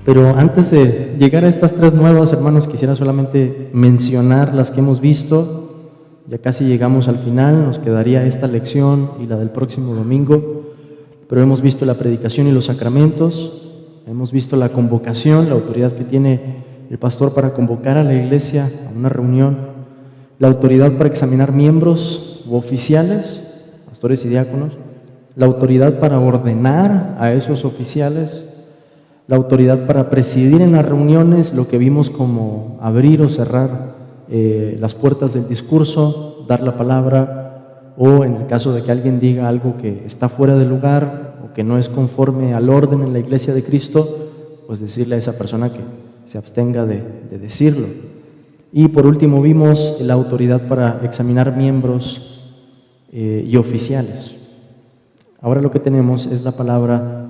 Pero antes de llegar a estas tres nuevas, hermanos, quisiera solamente mencionar las que hemos visto. Ya casi llegamos al final, nos quedaría esta lección y la del próximo domingo. Pero hemos visto la predicación y los sacramentos, hemos visto la convocación, la autoridad que tiene el pastor para convocar a la iglesia a una reunión, la autoridad para examinar miembros u oficiales, pastores y diáconos, la autoridad para ordenar a esos oficiales, la autoridad para presidir en las reuniones, lo que vimos como abrir o cerrar las puertas del discurso, dar la palabra, o en el caso de que alguien diga algo que está fuera de lugar o que no es conforme al orden en la iglesia de Cristo, pues decirle a esa persona que se abstenga de decirlo. Y por último vimos la autoridad para examinar miembros y oficiales. Ahora lo que tenemos es la palabra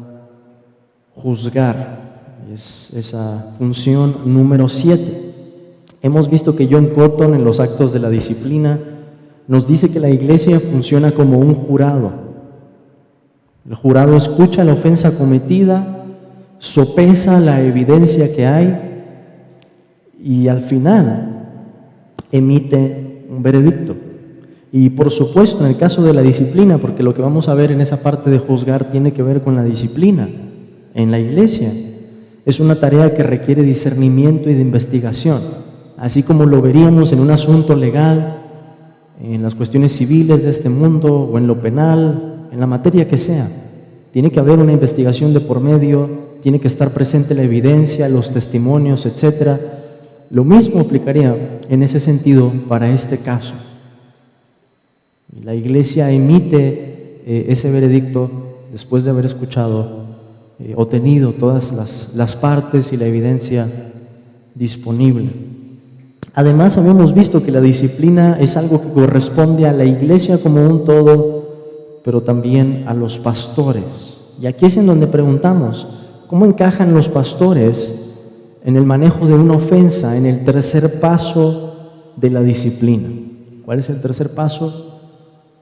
juzgar, es esa función número 7. Hemos visto que John Cotton en los actos de la disciplina nos dice que la iglesia funciona como un jurado. El jurado escucha la ofensa cometida, sopesa la evidencia que hay y al final emite un veredicto. Y por supuesto en el caso de la disciplina, porque lo que vamos a ver en esa parte de juzgar tiene que ver con la disciplina en la iglesia, es una tarea que requiere discernimiento y de investigación, así como lo veríamos en un asunto legal, en las cuestiones civiles de este mundo o en lo penal, en la materia que sea. Tiene que haber una investigación de por medio, tiene que estar presente la evidencia, los testimonios, etc. Lo mismo aplicaría en ese sentido para este caso. La iglesia emite ese veredicto después de haber escuchado o tenido todas las partes y la evidencia disponible. Además, habíamos visto que la disciplina es algo que corresponde a la iglesia como un todo, pero también a los pastores. Y aquí es en donde preguntamos, ¿cómo encajan los pastores en el manejo de una ofensa, en el tercer paso de la disciplina? ¿Cuál es el tercer paso?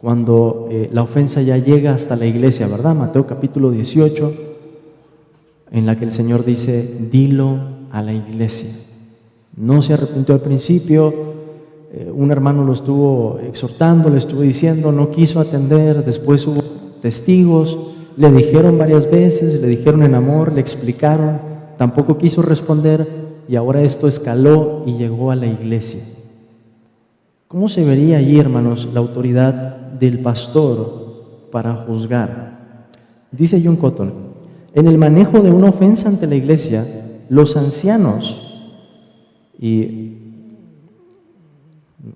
Cuando la ofensa ya llega hasta la iglesia, ¿verdad? Mateo capítulo 18, en la que el Señor dice, dilo a la iglesia. No se arrepintió al principio, un hermano lo estuvo exhortando, le estuvo diciendo, no quiso atender, después hubo testigos, le dijeron varias veces, le dijeron en amor, le explicaron, tampoco quiso responder y ahora esto escaló y llegó a la iglesia. ¿Cómo se vería allí, hermanos, la autoridad del pastor para juzgar? Dice John Cotton, en el manejo de una ofensa ante la iglesia, los ancianos, y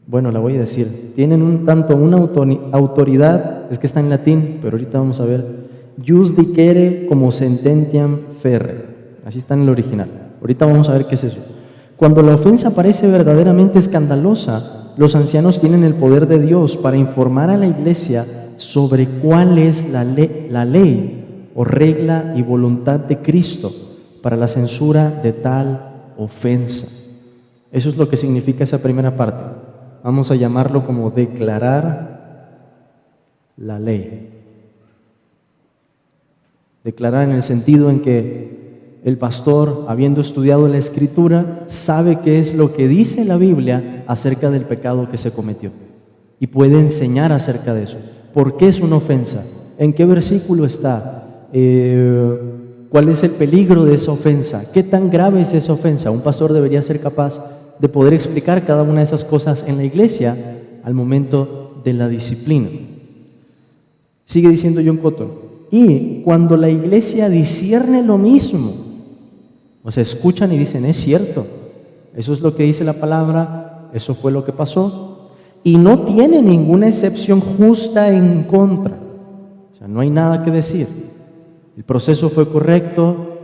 bueno, la voy a decir, tienen un tanto una autoridad, es que está en latín, pero ahorita vamos a ver, jus dicere como sententiam ferre, así está en el original. Ahorita vamos a ver qué es eso. Cuando la ofensa parece verdaderamente escandalosa, los ancianos tienen el poder de Dios para informar a la iglesia sobre cuál es la ley o regla y voluntad de Cristo para la censura de tal ofensa. Eso es lo que significa esa primera parte. Vamos a llamarlo como declarar la ley. Declarar en el sentido en que el pastor, habiendo estudiado la Escritura, sabe qué es lo que dice la Biblia acerca del pecado que se cometió y puede enseñar acerca de eso. ¿Por qué es una ofensa? ¿En qué versículo está? ¿Cuál es el peligro de esa ofensa? ¿Qué tan grave es esa ofensa? Un pastor debería ser capaz de poder explicar cada una de esas cosas en la iglesia al momento de la disciplina. Sigue diciendo John Cotton, y cuando la iglesia discierne lo mismo, o sea, escuchan y dicen, es cierto, eso es lo que dice la palabra, eso fue lo que pasó, y no tiene ninguna excepción justa en contra, o sea, no hay nada que decir. El proceso fue correcto,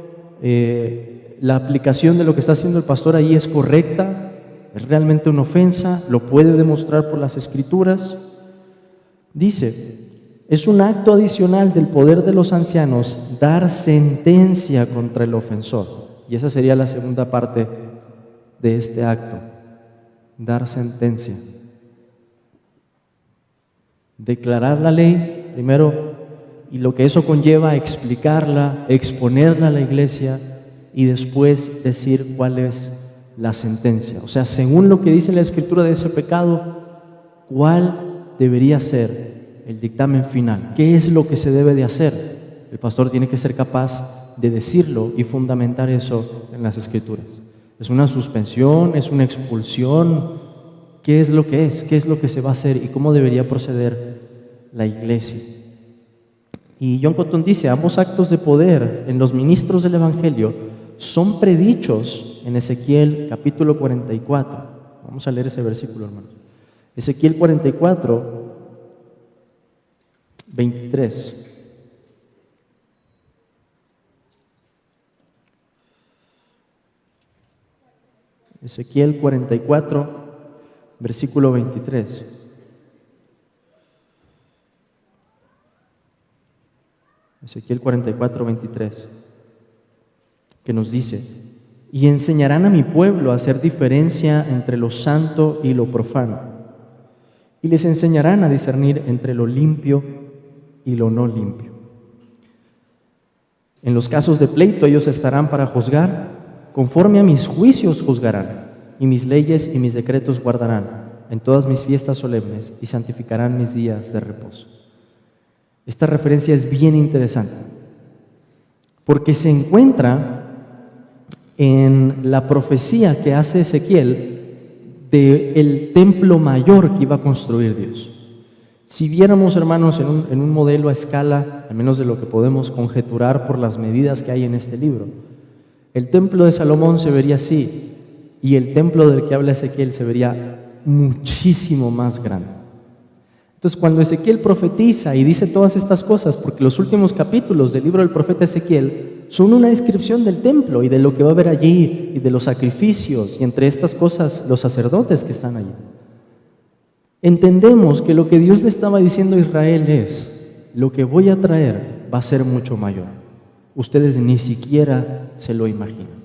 la aplicación de lo que está haciendo el pastor ahí es correcta, es realmente una ofensa, lo puede demostrar por las Escrituras. Dice, es un acto adicional del poder de los ancianos dar sentencia contra el ofensor. Y esa sería la segunda parte de este acto, dar sentencia. Declarar la ley, primero, y lo que eso conlleva, explicarla, exponerla a la iglesia, y después decir cuál es la sentencia. O sea, según lo que dice la Escritura de ese pecado, ¿cuál debería ser el dictamen final? ¿Qué es lo que se debe de hacer? El pastor tiene que ser capaz de decirlo y fundamentar eso en las Escrituras. ¿Es una suspensión? ¿Es una expulsión? ¿Qué es lo que es? ¿Qué es lo que se va a hacer? ¿Y cómo debería proceder la iglesia? Y John Cotton dice, ambos actos de poder en los ministros del Evangelio son predichos en Ezequiel capítulo 44. Vamos a leer ese versículo, hermanos. Ezequiel 44, 23. Ezequiel 44, versículo 23. Ezequiel 44, 23, que nos dice: y enseñarán a mi pueblo a hacer diferencia entre lo santo y lo profano, y les enseñarán a discernir entre lo limpio y lo no limpio. En los casos de pleito ellos estarán para juzgar, conforme a mis juicios juzgarán, y mis leyes y mis decretos guardarán en todas mis fiestas solemnes, y santificarán mis días de reposo. Esta referencia es bien interesante, porque se encuentra en la profecía que hace Ezequiel del templo mayor que iba a construir Dios. Si viéramos, hermanos, en un modelo a escala, al menos de lo que podemos conjeturar por las medidas que hay en este libro, el templo de Salomón se vería así, y el templo del que habla Ezequiel se vería muchísimo más grande. Entonces, cuando Ezequiel profetiza y dice todas estas cosas, porque los últimos capítulos del libro del profeta Ezequiel son una descripción del templo y de lo que va a haber allí y de los sacrificios, y entre estas cosas los sacerdotes que están allí, entendemos que lo que Dios le estaba diciendo a Israel es: lo que voy a traer va a ser mucho mayor. Ustedes ni siquiera se lo imaginan.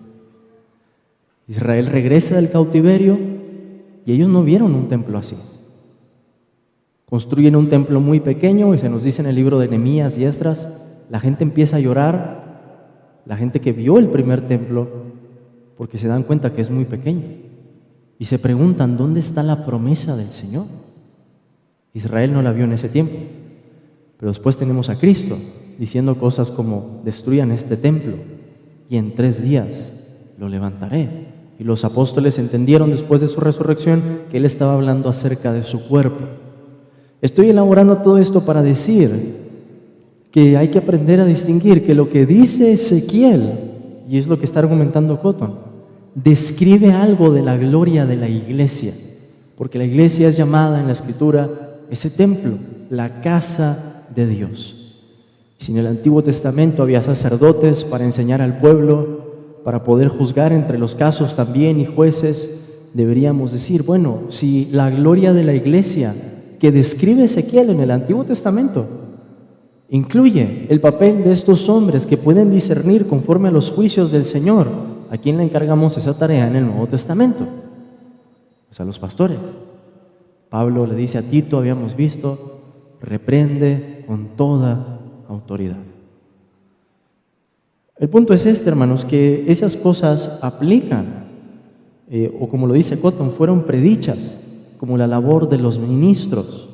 Israel regresa del cautiverio y ellos no vieron un templo así. Construyen un templo muy pequeño y se nos dice en el libro de Nehemías y Esdras, la gente empieza a llorar, la gente que vio el primer templo, porque se dan cuenta que es muy pequeño y se preguntan: ¿dónde está la promesa del Señor? Israel no la vio en ese tiempo, pero después tenemos a Cristo diciendo cosas como: destruyan este templo y en 3 días lo levantaré. Y los apóstoles entendieron después de su resurrección que Él estaba hablando acerca de su cuerpo. Estoy elaborando todo esto para decir que hay que aprender a distinguir que lo que dice Ezequiel, y es lo que está argumentando Cotton, describe algo de la gloria de la iglesia, porque la iglesia es llamada en la Escritura ese templo, la casa de Dios. Si en el Antiguo Testamento había sacerdotes para enseñar al pueblo, para poder juzgar entre los casos también y jueces, deberíamos decir, bueno, si la gloria de la iglesia que describe Ezequiel en el Antiguo Testamento incluye el papel de estos hombres que pueden discernir conforme a los juicios del Señor, ¿a quién le encargamos esa tarea en el Nuevo Testamento? Pues a los pastores. Pablo le dice a Tito, habíamos visto, reprende con toda autoridad. El punto es este, hermanos, que esas cosas aplican, o como lo dice Cotton, fueron predichas como la labor de los ministros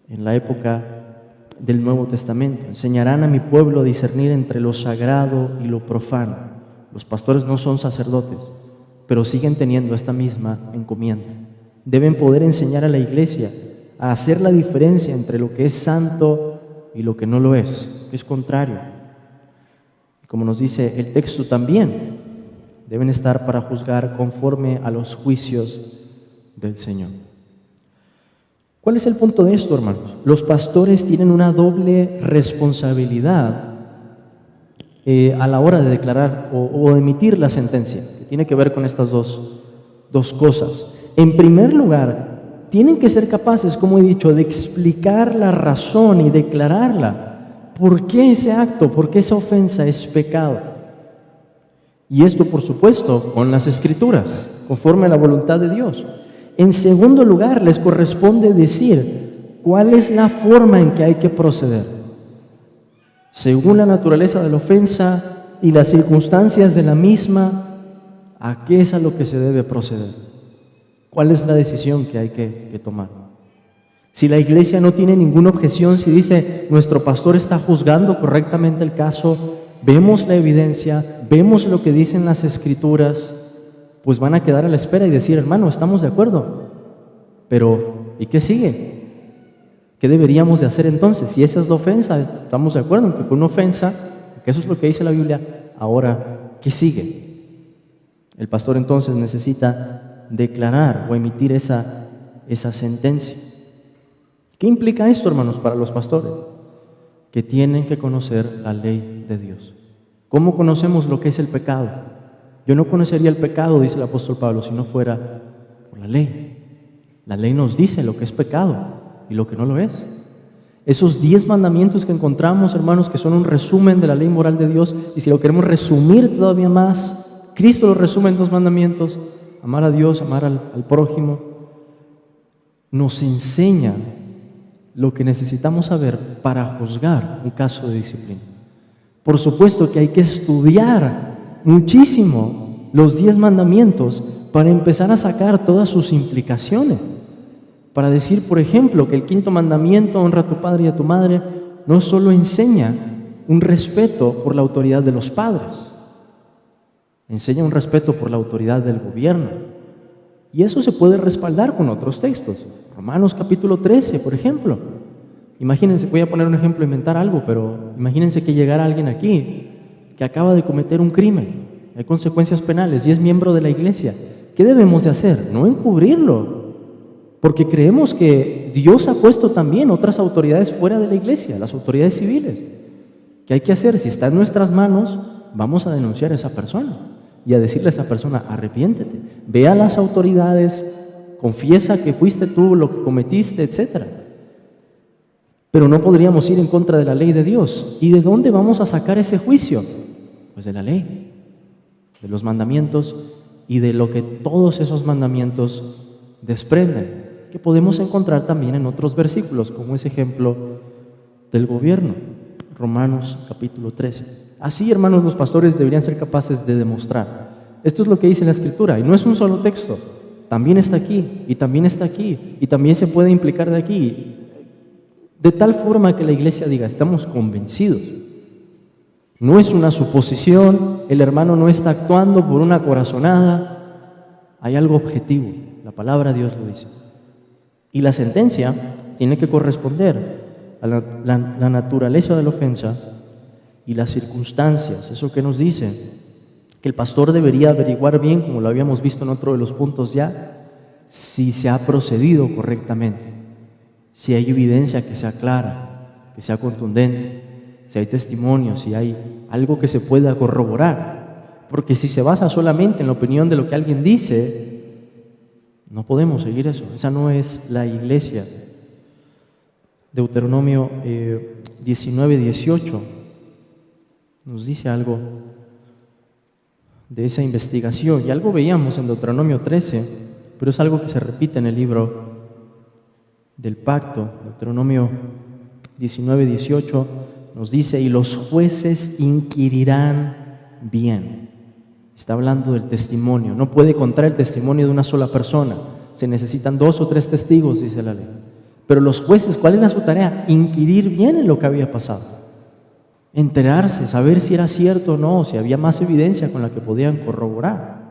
en la época del Nuevo Testamento. Enseñarán a mi pueblo a discernir entre lo sagrado y lo profano. Los pastores no son sacerdotes, pero siguen teniendo esta misma encomienda. Deben poder enseñar a la iglesia a hacer la diferencia entre lo que es santo y lo que no lo es contrario. Y como nos dice el texto también, deben estar para juzgar conforme a los juicios del Señor. ¿Cuál es el punto de esto, hermanos? Los pastores tienen una doble responsabilidad a la hora de declarar o emitir la sentencia, que tiene que ver con estas dos cosas. En primer lugar, tienen que ser capaces, como he dicho, de explicar la razón y declararla. ¿Por qué ese acto, por qué esa ofensa es pecado? Y esto, por supuesto, con las Escrituras, conforme a la voluntad de Dios. En segundo lugar, les corresponde decir cuál es la forma en que hay que proceder. Según la naturaleza de la ofensa, y las circunstancias de la misma, ¿a qué es a lo que se debe proceder? ¿Cuál es la decisión que hay que tomar? Si la iglesia no tiene ninguna objeción, si dice nuestro pastor está juzgando correctamente el caso, vemos la evidencia, vemos lo que dicen las escrituras, pues van a quedar a la espera y decir, hermano, estamos de acuerdo, pero ¿y qué sigue? ¿Qué deberíamos de hacer entonces? Si esa es la ofensa, estamos de acuerdo en que fue una ofensa, que eso es lo que dice la Biblia, ahora, ¿qué sigue? El pastor entonces necesita declarar o emitir esa sentencia. ¿Qué implica esto, hermanos, para los pastores? Que tienen que conocer la ley de Dios. ¿Cómo conocemos lo que es el pecado? Yo no conocería el pecado, dice el apóstol Pablo, si no fuera por la ley. La ley nos dice lo que es pecado y lo que no lo es. Esos 10 mandamientos que encontramos, hermanos, que son un resumen de la ley moral de Dios, y si lo queremos resumir todavía más, Cristo lo resume en 2 mandamientos: amar a Dios, amar al prójimo. Nos enseña lo que necesitamos saber para juzgar un caso de disciplina. Por supuesto que hay que estudiar muchísimo los 10 mandamientos para empezar a sacar todas sus implicaciones. Para decir, por ejemplo, que el 5.º mandamiento, honra a tu padre y a tu madre, no solo enseña un respeto por la autoridad de los padres, enseña un respeto por la autoridad del gobierno. Y eso se puede respaldar con otros textos. Romanos capítulo 13, por ejemplo. Imagínense, voy a poner un ejemplo, inventar algo, pero imagínense que llegara alguien aquí que acaba de cometer un crimen, hay consecuencias penales y es miembro de la iglesia. ¿Qué debemos de hacer? No encubrirlo, porque creemos que Dios ha puesto también otras autoridades fuera de la iglesia, las autoridades civiles. ¿Qué hay que hacer? Si está en nuestras manos, vamos a denunciar a esa persona y a decirle a esa persona, arrepiéntete, ve a las autoridades, confiesa que fuiste tú lo que cometiste, etc. Pero no podríamos ir en contra de la ley de Dios. ¿Y de dónde vamos a sacar ese juicio? Pues de la ley, de los mandamientos y de lo que todos esos mandamientos desprenden, que podemos encontrar también en otros versículos, como ese ejemplo del gobierno, Romanos capítulo 13. Así, hermanos, los pastores deberían ser capaces de demostrar. Esto es lo que dice la Escritura, y no es un solo texto, también está aquí, y también está aquí, y también se puede implicar de aquí, de tal forma que la iglesia diga, estamos convencidos. No es una suposición, el hermano no está actuando por una corazonada, hay algo objetivo, la palabra de Dios lo dice. Y la sentencia tiene que corresponder a la naturaleza de la ofensa y las circunstancias. Eso que nos dice, que el pastor debería averiguar bien, como lo habíamos visto en otro de los puntos ya, si se ha procedido correctamente, si hay evidencia que sea clara, que sea contundente, si hay testimonio, si hay algo que se pueda corroborar. Porque si se basa solamente en la opinión de lo que alguien dice, no podemos seguir eso. Esa no es la iglesia. Deuteronomio 19:18 nos dice algo de esa investigación. Y algo veíamos en Deuteronomio 13, pero es algo que se repite en el libro del pacto. Deuteronomio 19:18 nos dice, y los jueces inquirirán bien. Está hablando del testimonio. No puede contar el testimonio de una sola persona. Se necesitan 2 o 3 testigos, dice la ley. Pero los jueces, ¿cuál era su tarea? Inquirir bien en lo que había pasado. Enterarse, saber si era cierto o no, si había más evidencia con la que podían corroborar.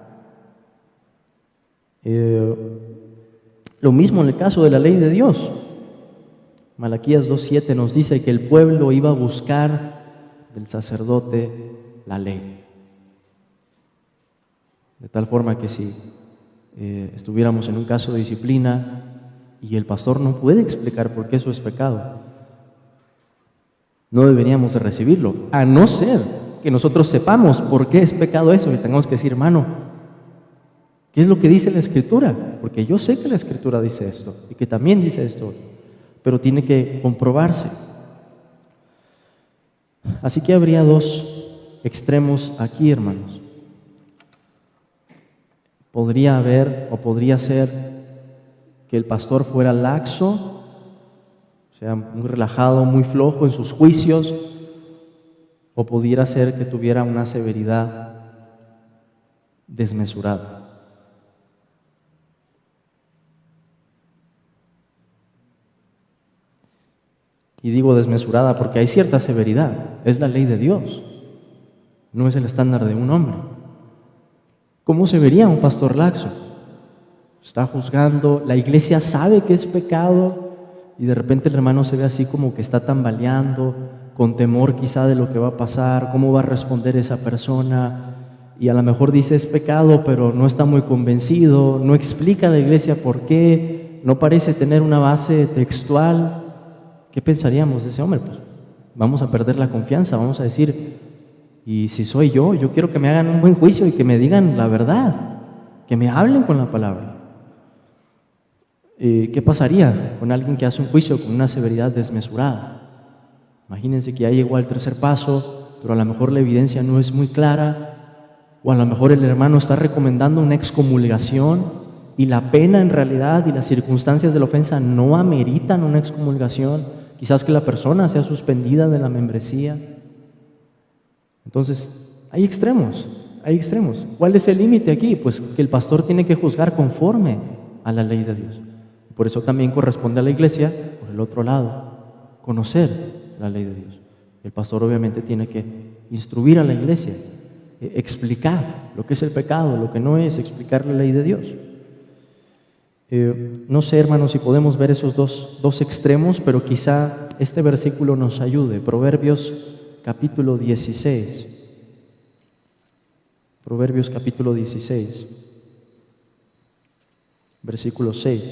Lo mismo en el caso de la ley de Dios. Malaquías 2:7 nos dice que el pueblo iba a buscar del sacerdote la ley. De tal forma que si estuviéramos en un caso de disciplina y el pastor no puede explicar por qué eso es pecado, no deberíamos de recibirlo, a no ser que nosotros sepamos por qué es pecado eso y tengamos que decir, hermano, ¿qué es lo que dice la Escritura? Porque yo sé que la Escritura dice esto y que también dice esto, pero tiene que comprobarse. Así que habría 2 extremos aquí, hermanos. Podría haber o podría ser que el pastor fuera laxo, o sea, muy relajado, muy flojo en sus juicios, o pudiera ser que tuviera una severidad desmesurada. Y digo desmesurada porque hay cierta severidad, es la ley de Dios, no es el estándar de un hombre. ¿Cómo se vería un pastor laxo? Está juzgando, la iglesia sabe que es pecado y de repente el hermano se ve así como que está tambaleando, con temor quizá de lo que va a pasar, cómo va a responder esa persona, y a lo mejor dice es pecado, pero no está muy convencido, no explica a la iglesia por qué, no parece tener una base textual. ¿Qué pensaríamos de ese hombre? Pues vamos a perder la confianza, vamos a decir, y si soy yo quiero que me hagan un buen juicio y que me digan la verdad, que me hablen con la palabra. ¿Qué pasaría con alguien que hace un juicio con una severidad desmesurada? Imagínense que ya llegó al tercer paso, pero a lo mejor la evidencia no es muy clara, o a lo mejor el hermano está recomendando una excomulgación y la pena en realidad y las circunstancias de la ofensa no ameritan una excomulgación. Quizás que la persona sea suspendida de la membresía. Entonces, hay extremos. ¿Cuál es el límite aquí? Pues que el pastor tiene que juzgar conforme a la ley de Dios. Por eso también corresponde a la iglesia, por el otro lado, conocer la ley de Dios. El pastor obviamente tiene que instruir a la iglesia, explicar lo que es el pecado, lo que no es, explicar la ley de Dios. No sé, hermanos, si podemos ver esos dos extremos, pero quizá este versículo nos ayude. Proverbios capítulo 16. Proverbios capítulo 16, versículo 6.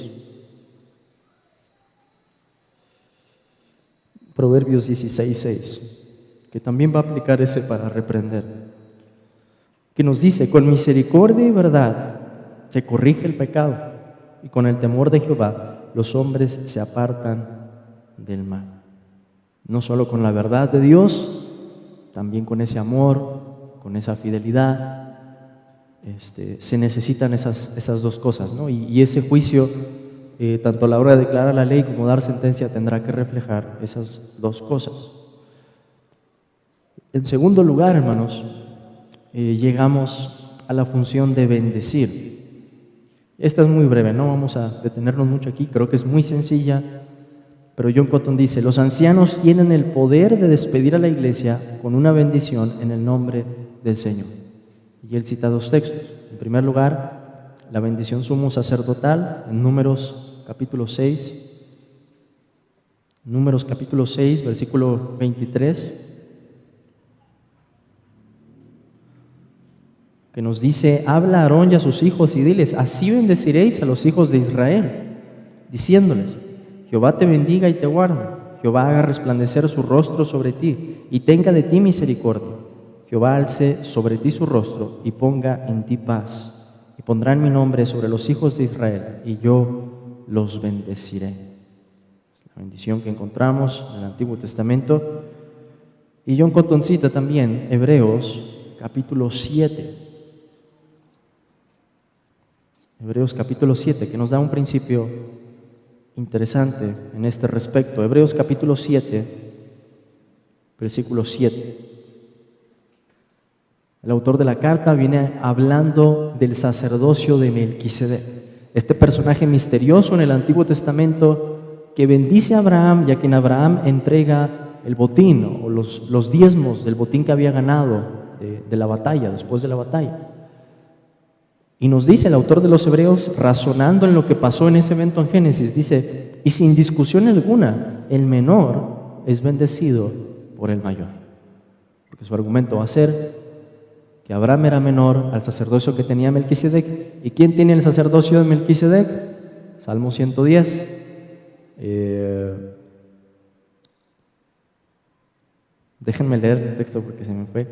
Proverbios 16, 6, que también va a aplicar ese para reprender. Que nos dice, con misericordia y verdad se corrige el pecado, y con el temor de Jehová los hombres se apartan del mal. No solo con la verdad de Dios, también con ese amor, con esa fidelidad. Se necesitan esas dos cosas, ¿no? Y ese juicio, tanto a la hora de declarar la ley como dar sentencia, tendrá que reflejar esas dos cosas. En segundo lugar, hermanos, llegamos a la función de bendecir. Esta es muy breve, no vamos a detenernos mucho aquí, creo que es muy sencilla, pero John Cotton dice, los ancianos tienen el poder de despedir a la iglesia con una bendición en el nombre del Señor. Y él cita dos textos. En primer lugar, la bendición sumo sacerdotal en Números capítulo 6, versículo 23, que nos dice, habla a Aarón y a sus hijos y diles, así bendeciréis a los hijos de Israel, diciéndoles, Jehová te bendiga y te guarde, Jehová haga resplandecer su rostro sobre ti y tenga de ti misericordia, Jehová alce sobre ti su rostro y ponga en ti paz, y pondrán mi nombre sobre los hijos de Israel y yo los bendeciré. La bendición que encontramos en el Antiguo Testamento. Y John Cotton cita también Hebreos capítulo 7. Hebreos capítulo 7, que nos da un principio interesante en este respecto. Hebreos capítulo 7, versículo 7. El autor de la carta viene hablando del sacerdocio de Melquisedec, este personaje misterioso en el Antiguo Testamento que bendice a Abraham y a quien Abraham entrega el botín o los diezmos del botín que había ganado de la batalla, después de la batalla. Y nos dice el autor de los Hebreos, razonando en lo que pasó en ese evento en Génesis, dice, y sin discusión alguna, el menor es bendecido por el mayor. Porque su argumento va a ser que Abraham era menor al sacerdocio que tenía Melquisedec. ¿Y quién tiene el sacerdocio de Melquisedec? Salmo 110. Déjenme leer el texto porque se me fue,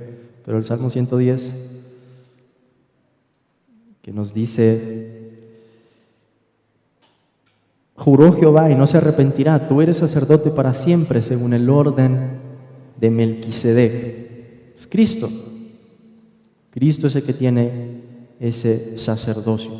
pero el Salmo 110, que nos dice, juró Jehová y no se arrepentirá, tú eres sacerdote para siempre según el orden de Melquisedec. Es Cristo. Cristo es el que tiene ese sacerdocio.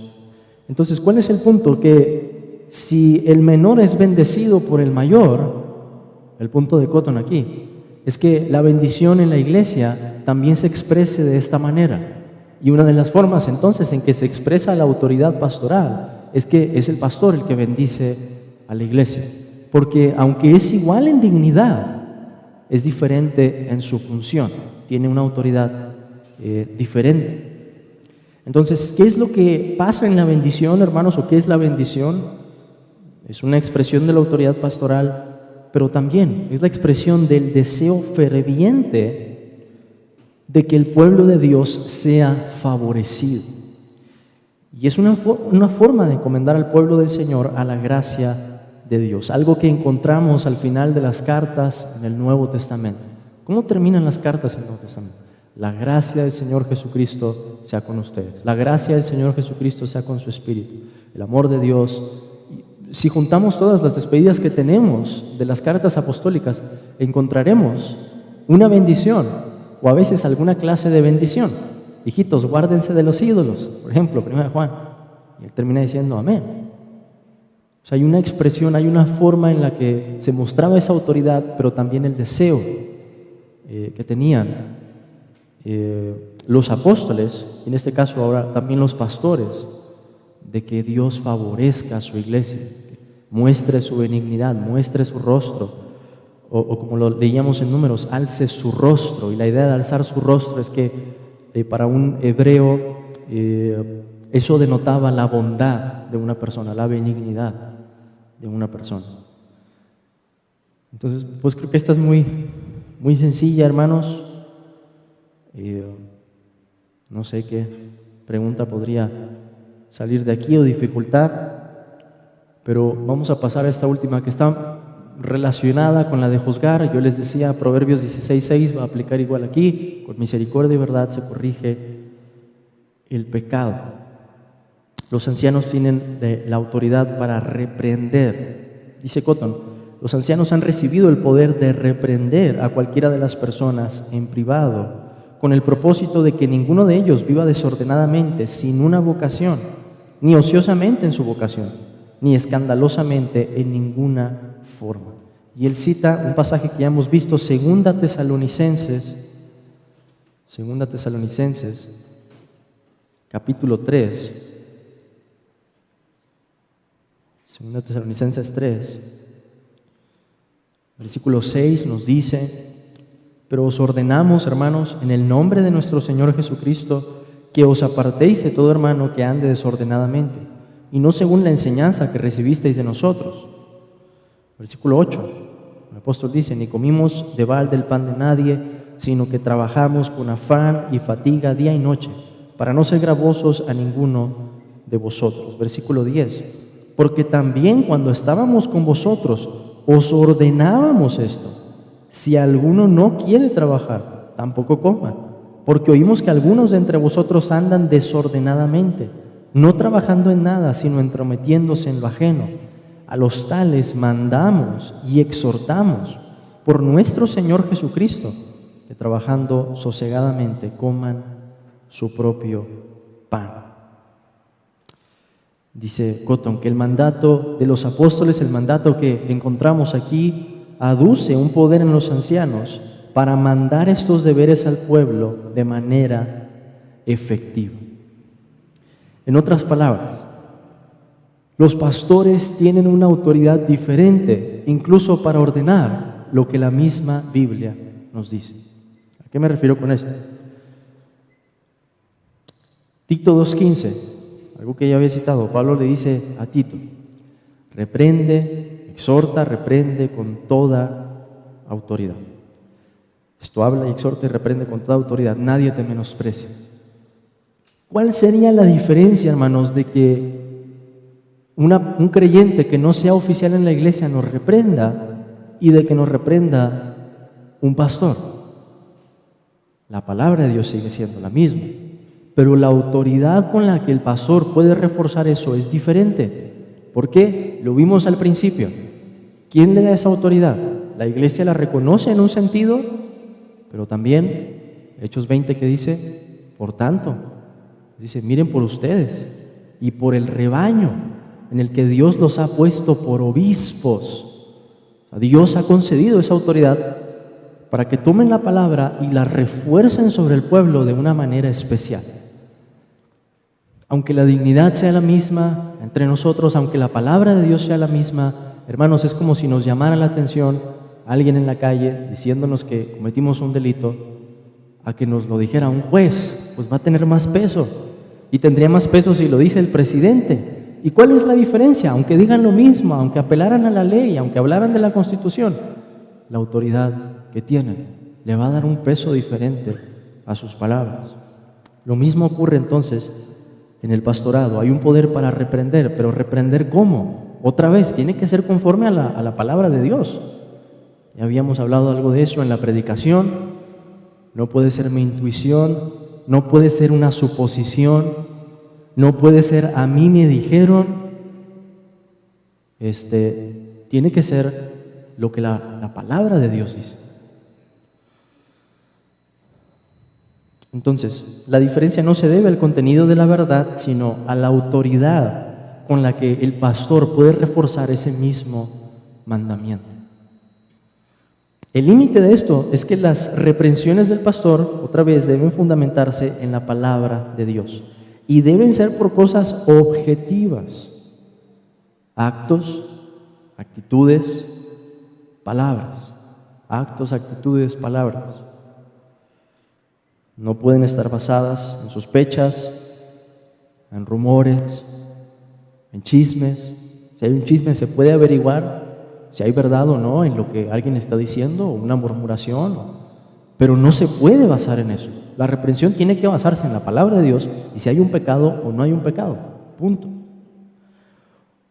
Entonces, ¿cuál es el punto? Que si el menor es bendecido por el mayor, el punto de Cotton aquí, es que la bendición en la iglesia también se exprese de esta manera. Y una de las formas entonces en que se expresa la autoridad pastoral es que es el pastor el que bendice a la iglesia. Porque aunque es igual en dignidad, es diferente en su función, tiene una autoridad diferente. Entonces, ¿qué es lo que pasa en la bendición, hermanos? ¿O qué es la bendición? Es una expresión de la autoridad pastoral, pero también es la expresión del deseo ferviente de que el pueblo de Dios sea favorecido. Y es una forma de encomendar al pueblo del Señor a la gracia de Dios, algo que encontramos al final de las cartas en el Nuevo Testamento. ¿Cómo terminan las cartas en el Nuevo Testamento? La gracia del Señor Jesucristo sea con ustedes. La gracia del Señor Jesucristo sea con su Espíritu. El amor de Dios. Si juntamos todas las despedidas que tenemos de las cartas apostólicas, encontraremos una bendición, o a veces alguna clase de bendición. Hijitos, guárdense de los ídolos, por ejemplo, 1 Juan. Y él termina diciendo amén. O sea, hay una expresión, hay una forma en la que se mostraba esa autoridad, pero también el deseo que tenían los apóstoles, y en este caso ahora también los pastores, de que Dios favorezca a su iglesia, muestre su benignidad, muestre su rostro, o como lo leíamos en Números, alce su rostro. Y la idea de alzar su rostro es que para un hebreo eso denotaba la bondad de una persona, la benignidad de una persona. Entonces, pues creo que esta es muy, muy sencilla, hermanos. No sé qué pregunta podría salir de aquí o dificultad, pero vamos a pasar a esta última que está relacionada con la de juzgar. Yo les decía, Proverbios 16:6 va a aplicar igual aquí. Con misericordia y verdad se corrige el pecado. Los ancianos tienen la autoridad para reprender. Dice Cotton, los ancianos han recibido el poder de reprender a cualquiera de las personas en privado, con el propósito de que ninguno de ellos viva desordenadamente, sin una vocación, ni ociosamente en su vocación, ni escandalosamente en ninguna forma. Y él cita un pasaje que ya hemos visto, 2 Tesalonicenses, capítulo 3, 2 Tesalonicenses 3, versículo 6 nos dice: pero os ordenamos, hermanos, en el nombre de nuestro Señor Jesucristo, que os apartéis de todo hermano que ande desordenadamente, y no según la enseñanza que recibisteis de nosotros. Versículo 8, el apóstol dice: ni comimos de balde el pan de nadie, sino que trabajamos con afán y fatiga día y noche, para no ser gravosos a ninguno de vosotros. Versículo 10, porque también cuando estábamos con vosotros os ordenábamos esto: si alguno no quiere trabajar, tampoco coma, porque oímos que algunos de entre vosotros andan desordenadamente, no trabajando en nada, sino entrometiéndose en lo ajeno. A los tales mandamos y exhortamos por nuestro Señor Jesucristo, que trabajando sosegadamente coman su propio pan. Dice Cotton que el mandato de los apóstoles, el mandato que encontramos aquí, aduce un poder en los ancianos para mandar estos deberes al pueblo de manera efectiva. En otras palabras, los pastores tienen una autoridad diferente, incluso para ordenar lo que la misma Biblia nos dice. ¿A qué me refiero con esto? Tito 2:15, algo que ya había citado, Pablo le dice a Tito: reprende, exhorta, reprende con toda autoridad. Esto habla y exhorta y reprende con toda autoridad, nadie te menosprecia. ¿Cuál sería la diferencia, hermanos, de que un creyente que no sea oficial en la iglesia nos reprenda y de que nos reprenda un pastor? La palabra de Dios sigue siendo la misma, pero la autoridad con la que el pastor puede reforzar eso es diferente. ¿Por qué? Lo vimos al principio. ¿Quién le da esa autoridad? La iglesia la reconoce en un sentido, pero también, Hechos 20 que dice, por tanto, dice, miren por ustedes y por el rebaño en el que Dios los ha puesto por obispos. Dios ha concedido esa autoridad, para que tomen la palabra y la refuercen sobre el pueblo de una manera especial. Aunque la dignidad sea la misma entre nosotros, aunque la palabra de Dios sea la misma, hermanos, es como si nos llamara la atención alguien en la calle diciéndonos que cometimos un delito, a que nos lo dijera un juez, pues va a tener más peso, y tendría más peso si lo dice el presidente. ¿Y cuál es la diferencia? Aunque digan lo mismo, aunque apelaran a la ley, aunque hablaran de la Constitución, la autoridad que tienen le va a dar un peso diferente a sus palabras. Lo mismo ocurre entonces en el pastorado. Hay un poder para reprender, pero ¿reprender cómo? Otra vez, tiene que ser conforme a la palabra de Dios. Ya habíamos hablado algo de eso en la predicación. No puede ser mi intuición, no puede ser una suposición, no puede ser a mí me dijeron. Tiene que ser lo que la palabra de Dios dice. Entonces, la diferencia no se debe al contenido de la verdad, sino a la autoridad con la que el pastor puede reforzar ese mismo mandamiento. El límite de esto es que las reprensiones del pastor, otra vez, deben fundamentarse en la palabra de Dios y deben ser por cosas objetivas: actos, actitudes, palabras. Actos, actitudes, palabras. No pueden estar basadas en sospechas, en rumores, en chismes. Si hay un chisme, se puede averiguar si hay verdad o no en lo que alguien está diciendo, o una murmuración, pero no se puede basar en eso. La reprensión tiene que basarse en la palabra de Dios y si hay un pecado o no hay un pecado. Punto.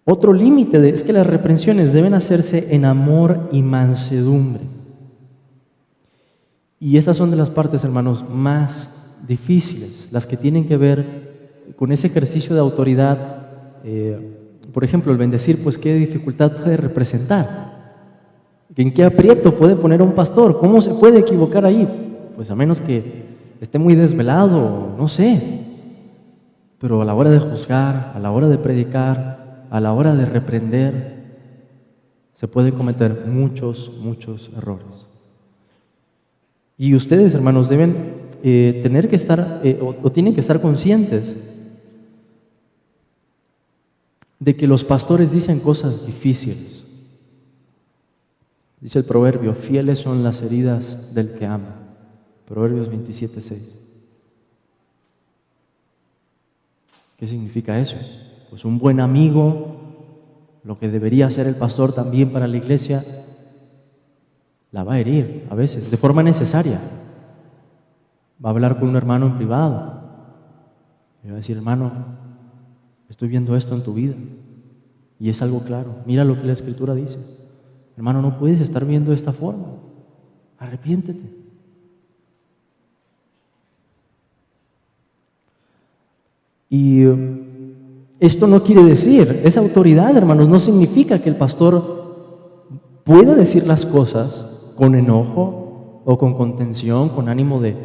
Otro límite es que las reprensiones deben hacerse en amor y mansedumbre. Y esas son de las partes, hermanos, más difíciles, las que tienen que ver con ese ejercicio de autoridad. Por ejemplo, el bendecir, pues qué dificultad puede representar, en qué aprieto puede poner a un pastor, cómo se puede equivocar ahí, pues a menos que esté muy desvelado, no sé, pero a la hora de juzgar, a la hora de predicar, a la hora de reprender, se pueden cometer muchos errores. Y ustedes, hermanos, deben tener que estar, o tienen que estar conscientes de que los pastores dicen cosas difíciles. Dice el proverbio: fieles son las heridas del que ama. Proverbios 27:6. ¿Qué significa eso? Pues un buen amigo, lo que debería ser el pastor también para la iglesia, la va a herir a veces, de forma necesaria. Va a hablar con un hermano en privado y va a decir: hermano, estoy viendo esto en tu vida y es algo claro, mira lo que la Escritura dice. Hermano, no puedes estar viendo de esta forma, arrepiéntete. Y esto no quiere decir, esa autoridad, hermanos, no significa que el pastor pueda decir las cosas con enojo o con contención, con ánimo de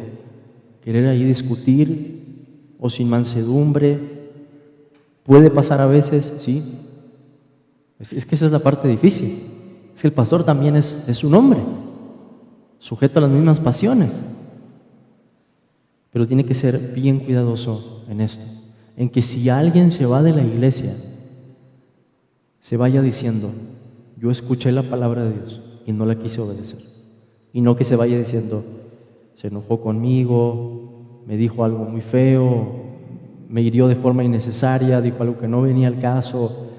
querer ahí discutir o sin mansedumbre. Puede pasar a veces, sí. Es que esa es la parte difícil. Es que el pastor también es un hombre, sujeto a las mismas pasiones. Pero tiene que ser bien cuidadoso en esto, en que si alguien se va de la iglesia, se vaya diciendo: yo escuché la palabra de Dios y no la quise obedecer. Y no que se vaya diciendo: se enojó conmigo, me dijo algo muy feo, me hirió de forma innecesaria, dijo algo que no venía al caso.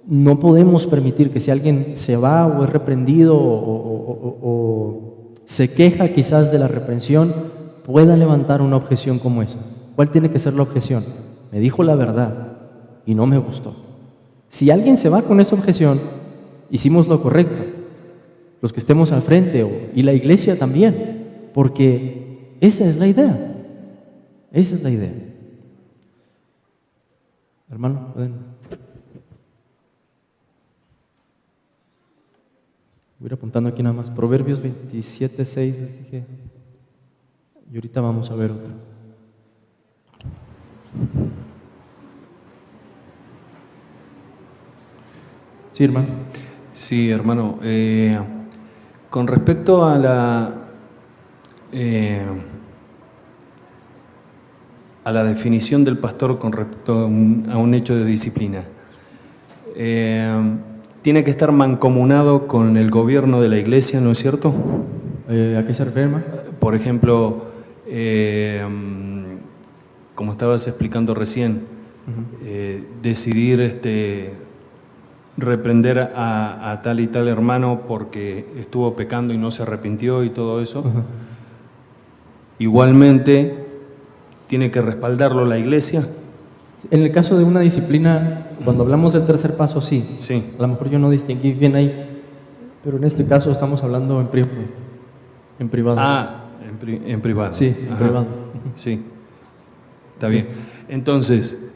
No podemos permitir que si alguien se va o es reprendido o se queja quizás de la reprensión, pueda levantar una objeción como esa. ¿Cuál tiene que ser la objeción? Me dijo la verdad y no me gustó. Si alguien se va con esa objeción, hicimos lo correcto, los que estemos al frente y la iglesia también, porque esa es la idea. Esa es la idea. Hermano, ven. Voy a ir apuntando aquí nada más. Proverbios 27:6, les dije. Y ahorita vamos a ver otro. Sí, hermano. Sí, hermano. Con respecto a a la definición del pastor con respecto a un hecho de disciplina. Tiene que estar mancomunado con el gobierno de la iglesia, ¿no es cierto? ¿A qué se refiere, hermano? Por ejemplo, como estabas explicando recién, decidir reprender a tal y tal hermano porque estuvo pecando y no se arrepintió y todo eso. Igualmente, ¿tiene que respaldarlo la iglesia? En el caso de una disciplina, cuando hablamos del tercer paso, sí. Sí. A lo mejor yo no distinguí bien ahí, pero en este caso estamos hablando en privado. Ah, en privado. Sí, en privado. Sí, está bien. Entonces,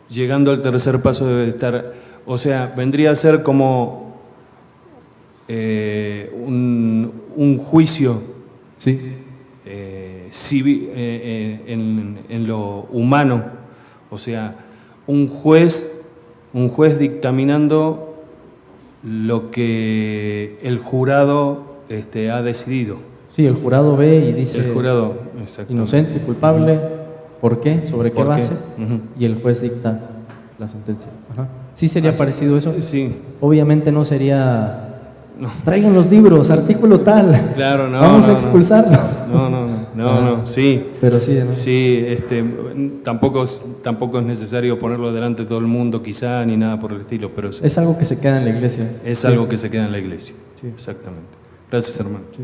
llegando al tercer paso debe estar, o sea, vendría a ser como un juicio Sí. civil, en lo humano, o sea, un juez dictaminando lo que el jurado ha decidido. Sí, el jurado ve y dice El jurado, exacto. inocente, culpable, ¿por qué? ¿Sobre qué ¿Por qué? base? Y el juez dicta la sentencia. Ajá. ¿Sí sería parecido eso? Sí. Obviamente no sería, traigan los libros, artículo tal, Claro, no. vamos a expulsarlo. No, sí. Pero sí, ¿no? Sí, tampoco es necesario ponerlo delante de todo el mundo, quizá, ni nada por el estilo, pero sí. Es algo que se queda en la iglesia. Es Sí. algo que se queda en la iglesia. Sí. Exactamente. Gracias, hermano. Sí.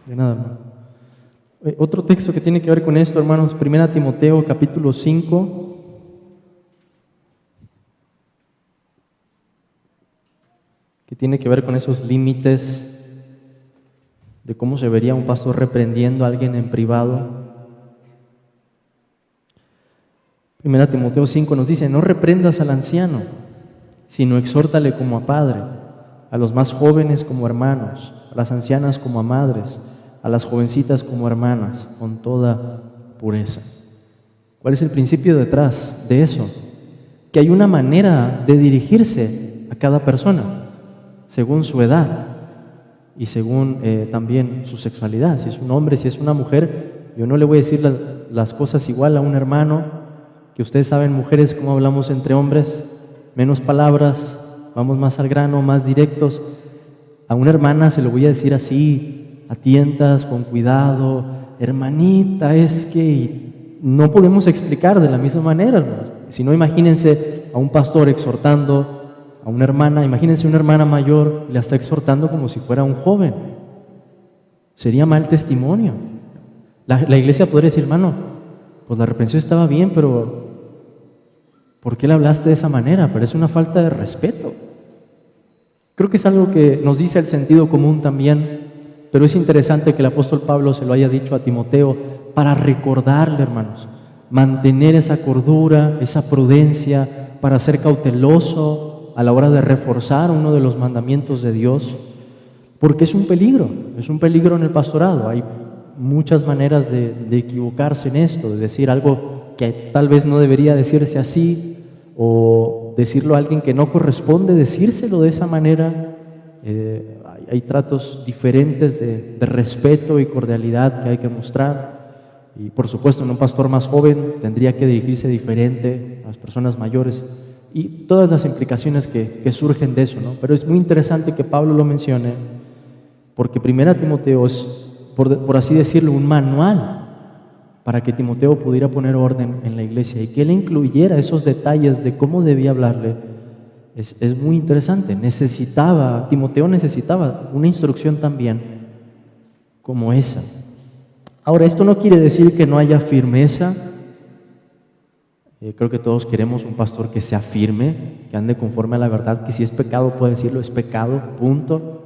De nada, hermano. Otro texto que tiene que ver con esto, hermanos, 1 Timoteo capítulo 5. Que tiene que ver con esos límites de cómo se vería un pastor reprendiendo a alguien en privado. 1 Timoteo 5 nos dice: no reprendas al anciano, sino exhórtale como a padre, a los más jóvenes como hermanos, a las ancianas como a madres, a las jovencitas como hermanas, con toda pureza. ¿Cuál es el principio detrás de eso? Que hay una manera de dirigirse a cada persona, según su edad y según también su sexualidad. Si es un hombre, si es una mujer, yo no le voy a decir las cosas igual a un hermano, que ustedes saben, mujeres, cómo hablamos entre hombres, menos palabras, vamos más al grano, más directos. A una hermana se lo voy a decir así, a tientas, con cuidado, hermanita, es que no podemos explicar de la misma manera, hermanos. Si no, imagínense a un pastor exhortando a una hermana, imagínense una hermana mayor y la está exhortando como si fuera un joven. Sería mal testimonio. La iglesia podría decir: hermano, pues la reprensión estaba bien, pero ¿por qué le hablaste de esa manera? Pero es una falta de respeto. Creo que es algo que nos dice el sentido común también, pero es interesante que el apóstol Pablo se lo haya dicho a Timoteo para recordarle, hermanos, mantener esa cordura, esa prudencia, para ser cauteloso a la hora de reforzar uno de los mandamientos de Dios, porque es un peligro en el pastorado. Hay muchas maneras de equivocarse en esto, de decir algo que tal vez no debería decirse así, o decirlo a alguien que no corresponde decírselo de esa manera. Hay tratos diferentes de respeto y cordialidad que hay que mostrar, y por supuesto en un pastor más joven tendría que dirigirse diferente a las personas mayores, y todas las implicaciones que surgen de eso, ¿no? Pero es muy interesante que Pablo lo mencione, porque 1 Timoteo es, por así decirlo, un manual para que Timoteo pudiera poner orden en la iglesia y que él incluyera esos detalles de cómo debía hablarle. Es muy interesante. Timoteo necesitaba una instrucción también como esa. Ahora, esto no quiere decir que no haya firmeza. Creo que todos queremos un pastor que sea firme, que ande conforme a la verdad, que si es pecado puede decirlo, es pecado, punto.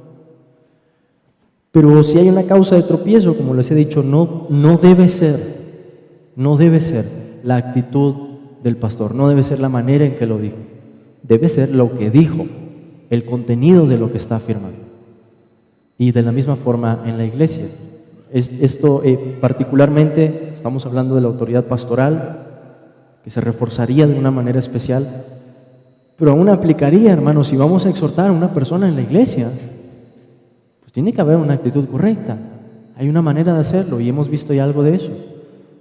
Pero si hay una causa de tropiezo, como les he dicho, no debe ser la actitud del pastor, no debe ser la manera en que lo dijo, debe ser lo que dijo, el contenido de lo que está afirmando. Y de la misma forma en la iglesia. Esto particularmente, estamos hablando de la autoridad pastoral, que se reforzaría de una manera especial, pero aún aplicaría, hermanos, si vamos a exhortar a una persona en la iglesia, pues tiene que haber una actitud correcta. hay una manera de hacerlo y hemos visto ya algo de eso.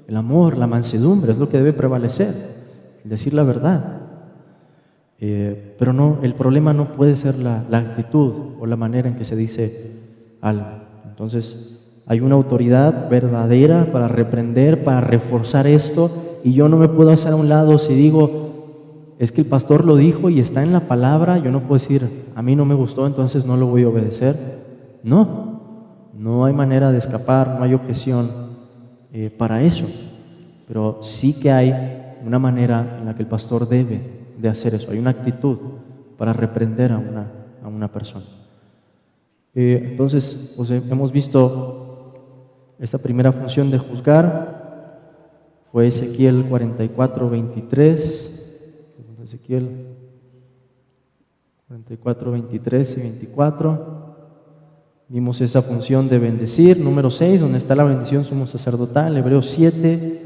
El amor, la mansedumbre es lo que debe prevalecer, el decir la verdad. Pero no, el problema no puede ser la actitud o la manera en que se dice algo. Entonces, hay una autoridad verdadera para reprender, para reforzar esto, y yo no me puedo hacer a un lado si digo, es que el pastor lo dijo y está en la palabra. Yo no puedo decir, a mí no me gustó, entonces no lo voy a obedecer. No hay manera de escapar, no hay objeción para eso. Pero sí que hay una manera en la que el pastor debe de hacer eso. Hay una actitud para reprender a una persona. Entonces, pues, hemos visto esta primera función de juzgar. Fue Ezequiel 44:23. Ezequiel 44:23 y 24. Vimos esa función de bendecir. Número 6, donde está la bendición sumo sacerdotal. Hebreos 7.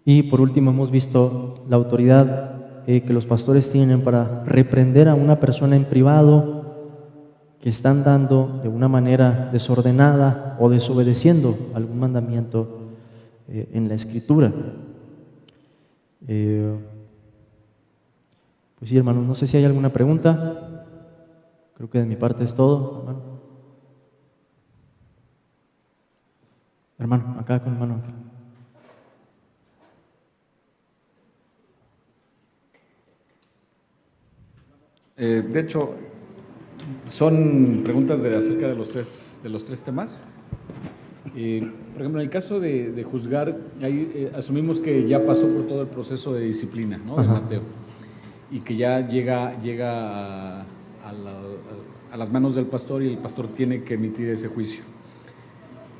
Y por último hemos visto la autoridad que los pastores tienen para reprender a una persona en privado que está andando de una manera desordenada o desobedeciendo algún mandamiento en la Escritura. Pues sí, hermanos, no sé si hay alguna pregunta. Creo que de mi parte es todo, hermano. Hermano, acá con hermano. De hecho, son preguntas acerca de los tres temas. Por ejemplo, en el caso de juzgar, ahí, asumimos que ya pasó por todo el proceso de disciplina, ¿no? De Mateo, y que ya llega a las manos del pastor y el pastor tiene que emitir ese juicio.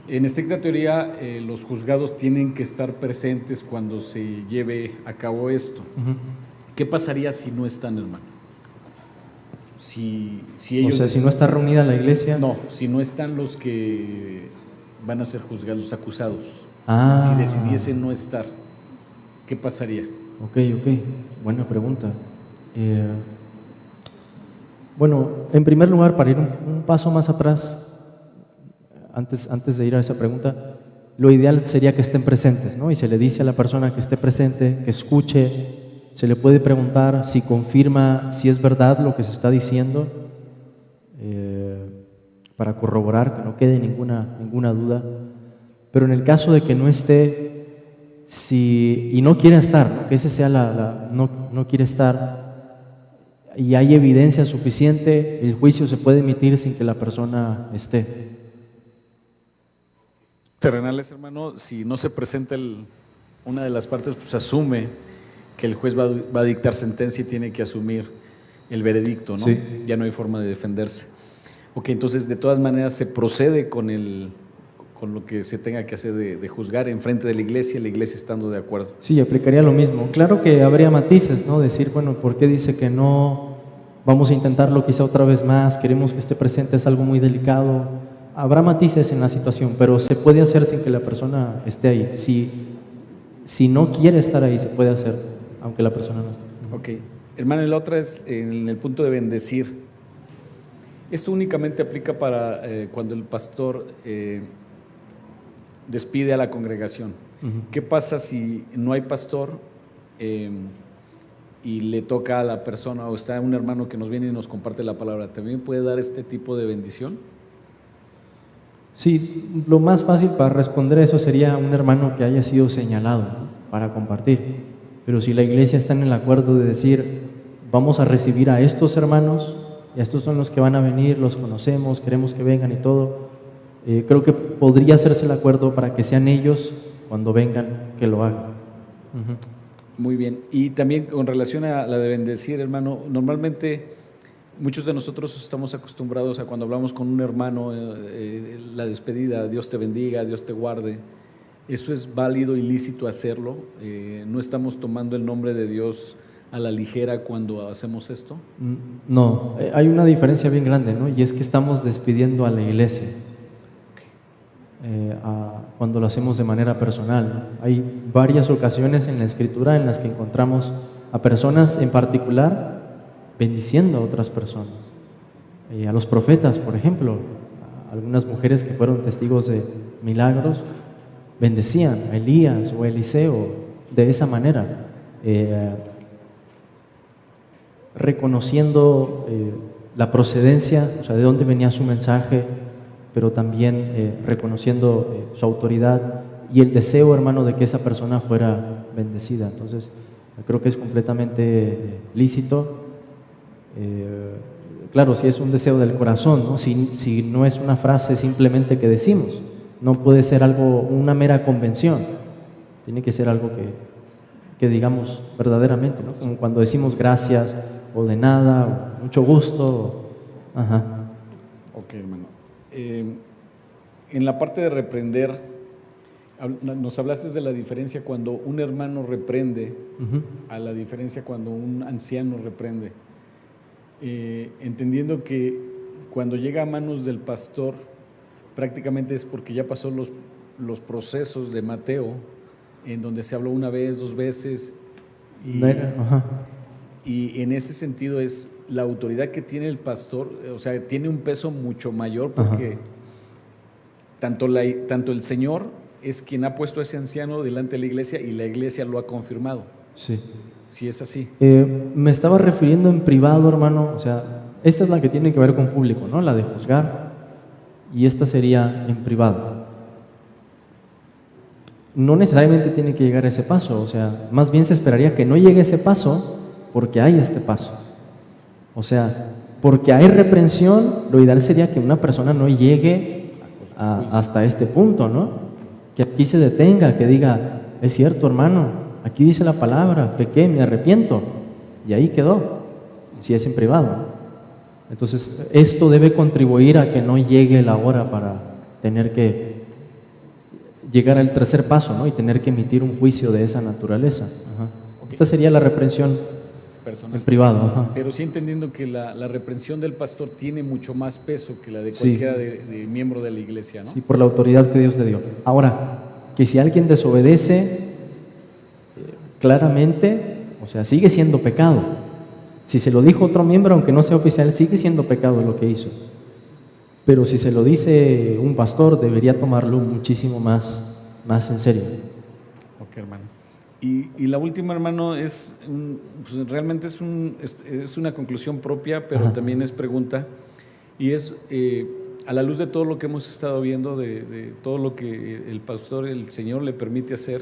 En estricta teoría, los juzgados tienen que estar presentes cuando se lleve a cabo esto. ¿Qué pasaría si no están, hermano? Si ellos, o sea, si no está reunida la iglesia. No, si no están los que van a ser juzgados, los acusados. Si decidiesen no estar, ¿qué pasaría? Ok, buena pregunta. Bueno, en primer lugar, para ir un paso más atrás, antes de ir a esa pregunta, lo ideal sería que estén presentes, ¿no? Y se le dice a la persona que esté presente, que escuche. Se le puede preguntar si confirma si es verdad lo que se está diciendo, para corroborar que no quede ninguna duda. Pero en el caso de que no esté, y no quiere estar, ¿no? Que ese sea no quiere estar, y hay evidencia suficiente, el juicio se puede emitir sin que la persona esté. Terrenales, hermano, si no se presenta una de las partes, pues asume que el juez va a dictar sentencia y tiene que asumir el veredicto, ¿no? Sí. Ya no hay forma de defenderse. Ok, entonces de todas maneras se procede con lo que se tenga que hacer de juzgar en frente de la iglesia estando de acuerdo. Sí, aplicaría lo mismo. Claro que habría matices, ¿no? Decir, bueno, ¿por qué dice que no? Vamos a intentarlo quizá otra vez más, queremos que esté presente, es algo muy delicado. Habrá matices en la situación, pero se puede hacer sin que la persona esté ahí. Si no quiere estar ahí, se puede hacer, aunque la persona no esté. Ok. Hermano, la otra es en el punto de bendecir. Esto únicamente aplica para cuando el pastor despide a la congregación. ¿Qué pasa si no hay pastor y le toca a la persona, o está un hermano que nos viene y nos comparte la palabra? ¿También puede dar este tipo de bendición? Sí, lo más fácil para responder a eso sería un hermano que haya sido señalado, ¿no? Para compartir. Pero si la iglesia está en el acuerdo de decir, vamos a recibir a estos hermanos, y estos son los que van a venir, los conocemos, queremos que vengan y todo, creo que podría hacerse el acuerdo para que sean ellos, cuando vengan, que lo hagan. Muy bien. Y también con relación a la de bendecir, hermano, normalmente muchos de nosotros estamos acostumbrados a cuando hablamos con un hermano, la despedida, Dios te bendiga, Dios te guarde. ¿Eso es válido, ilícito hacerlo? ¿No estamos tomando el nombre de Dios a la ligera cuando hacemos esto? No, hay una diferencia bien grande, ¿no? Y es que estamos despidiendo a la iglesia. Cuando lo hacemos de manera personal, ¿no? Hay varias ocasiones en la Escritura en las que encontramos a personas en particular bendiciendo a otras personas, a los profetas, por ejemplo, a algunas mujeres que fueron testigos de milagros, bendecían a Elías o a Eliseo de esa manera, reconociendo la procedencia, o sea, de dónde venía su mensaje, pero también reconociendo su autoridad y el deseo, hermano, de que esa persona fuera bendecida. Entonces, creo que es completamente lícito. Claro, si es un deseo del corazón, ¿no? Si no es una frase simplemente que decimos, no puede ser algo, una mera convención, tiene que ser algo que digamos verdaderamente, ¿no? Como cuando decimos gracias, o de nada, o mucho gusto. Ajá. Ok, hermano. En la parte de reprender, nos hablaste de la diferencia cuando un hermano reprende, a la diferencia cuando un anciano reprende. Entendiendo que cuando llega a manos del pastor, prácticamente es porque ya pasó los procesos de Mateo, en donde se habló una vez, 2 veces, y en ese sentido es la autoridad que tiene el pastor, o sea, tiene un peso mucho mayor porque tanto el Señor es quien ha puesto a ese anciano delante de la iglesia y la iglesia lo ha confirmado. Sí. Si es así. Me estaba refiriendo en privado, hermano, o sea, esta es la que tiene que ver con público, ¿no? La de juzgar, y esta sería en privado. No necesariamente tiene que llegar a ese paso, o sea, más bien se esperaría que no llegue a ese paso porque hay este paso. O sea, porque hay reprensión, lo ideal sería que una persona no llegue hasta este punto, ¿no? Que aquí se detenga, que diga, es cierto, hermano, aquí dice la palabra, pequé, me arrepiento, y ahí quedó, si es en privado. Entonces, esto debe contribuir a que no llegue la hora para tener que llegar al tercer paso, ¿no? Y tener que emitir un juicio de esa naturaleza. Okay. Esta sería la reprensión personal, en privado. Pero sí entendiendo que la reprensión del pastor tiene mucho más peso que la de cualquiera de miembro de la iglesia, ¿no? Sí, por la autoridad que Dios le dio. Ahora, que si alguien desobedece claramente, o sea, sigue siendo pecado. Si se lo dijo otro miembro, aunque no sea oficial, sigue siendo pecado lo que hizo. Pero si se lo dice un pastor, debería tomarlo muchísimo más en serio. Ok, hermano. Y la última, hermano, pues realmente es una conclusión propia, pero también es pregunta. Y es, a la luz de todo lo que hemos estado viendo, de todo lo que el pastor, el Señor le permite hacer,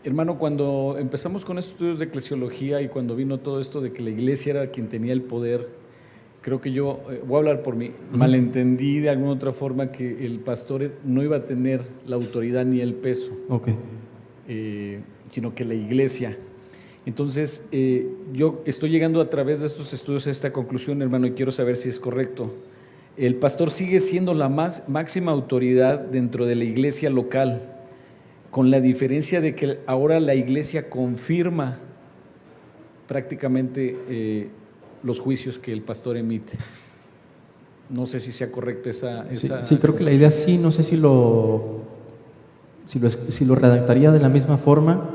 hermano, cuando empezamos con estos estudios de eclesiología y cuando vino todo esto de que la iglesia era quien tenía el poder, creo que yo, voy a hablar por mí, malentendí de alguna otra forma que el pastor no iba a tener la autoridad ni el peso, sino que la iglesia. Entonces, yo estoy llegando a través de estos estudios a esta conclusión, hermano, y quiero saber si es correcto. El pastor sigue siendo la máxima autoridad dentro de la iglesia local, con la diferencia de que ahora la iglesia confirma prácticamente los juicios que el pastor emite. No sé si sea correcta esa sí, creo que la idea sí, no sé si lo redactaría de la misma forma.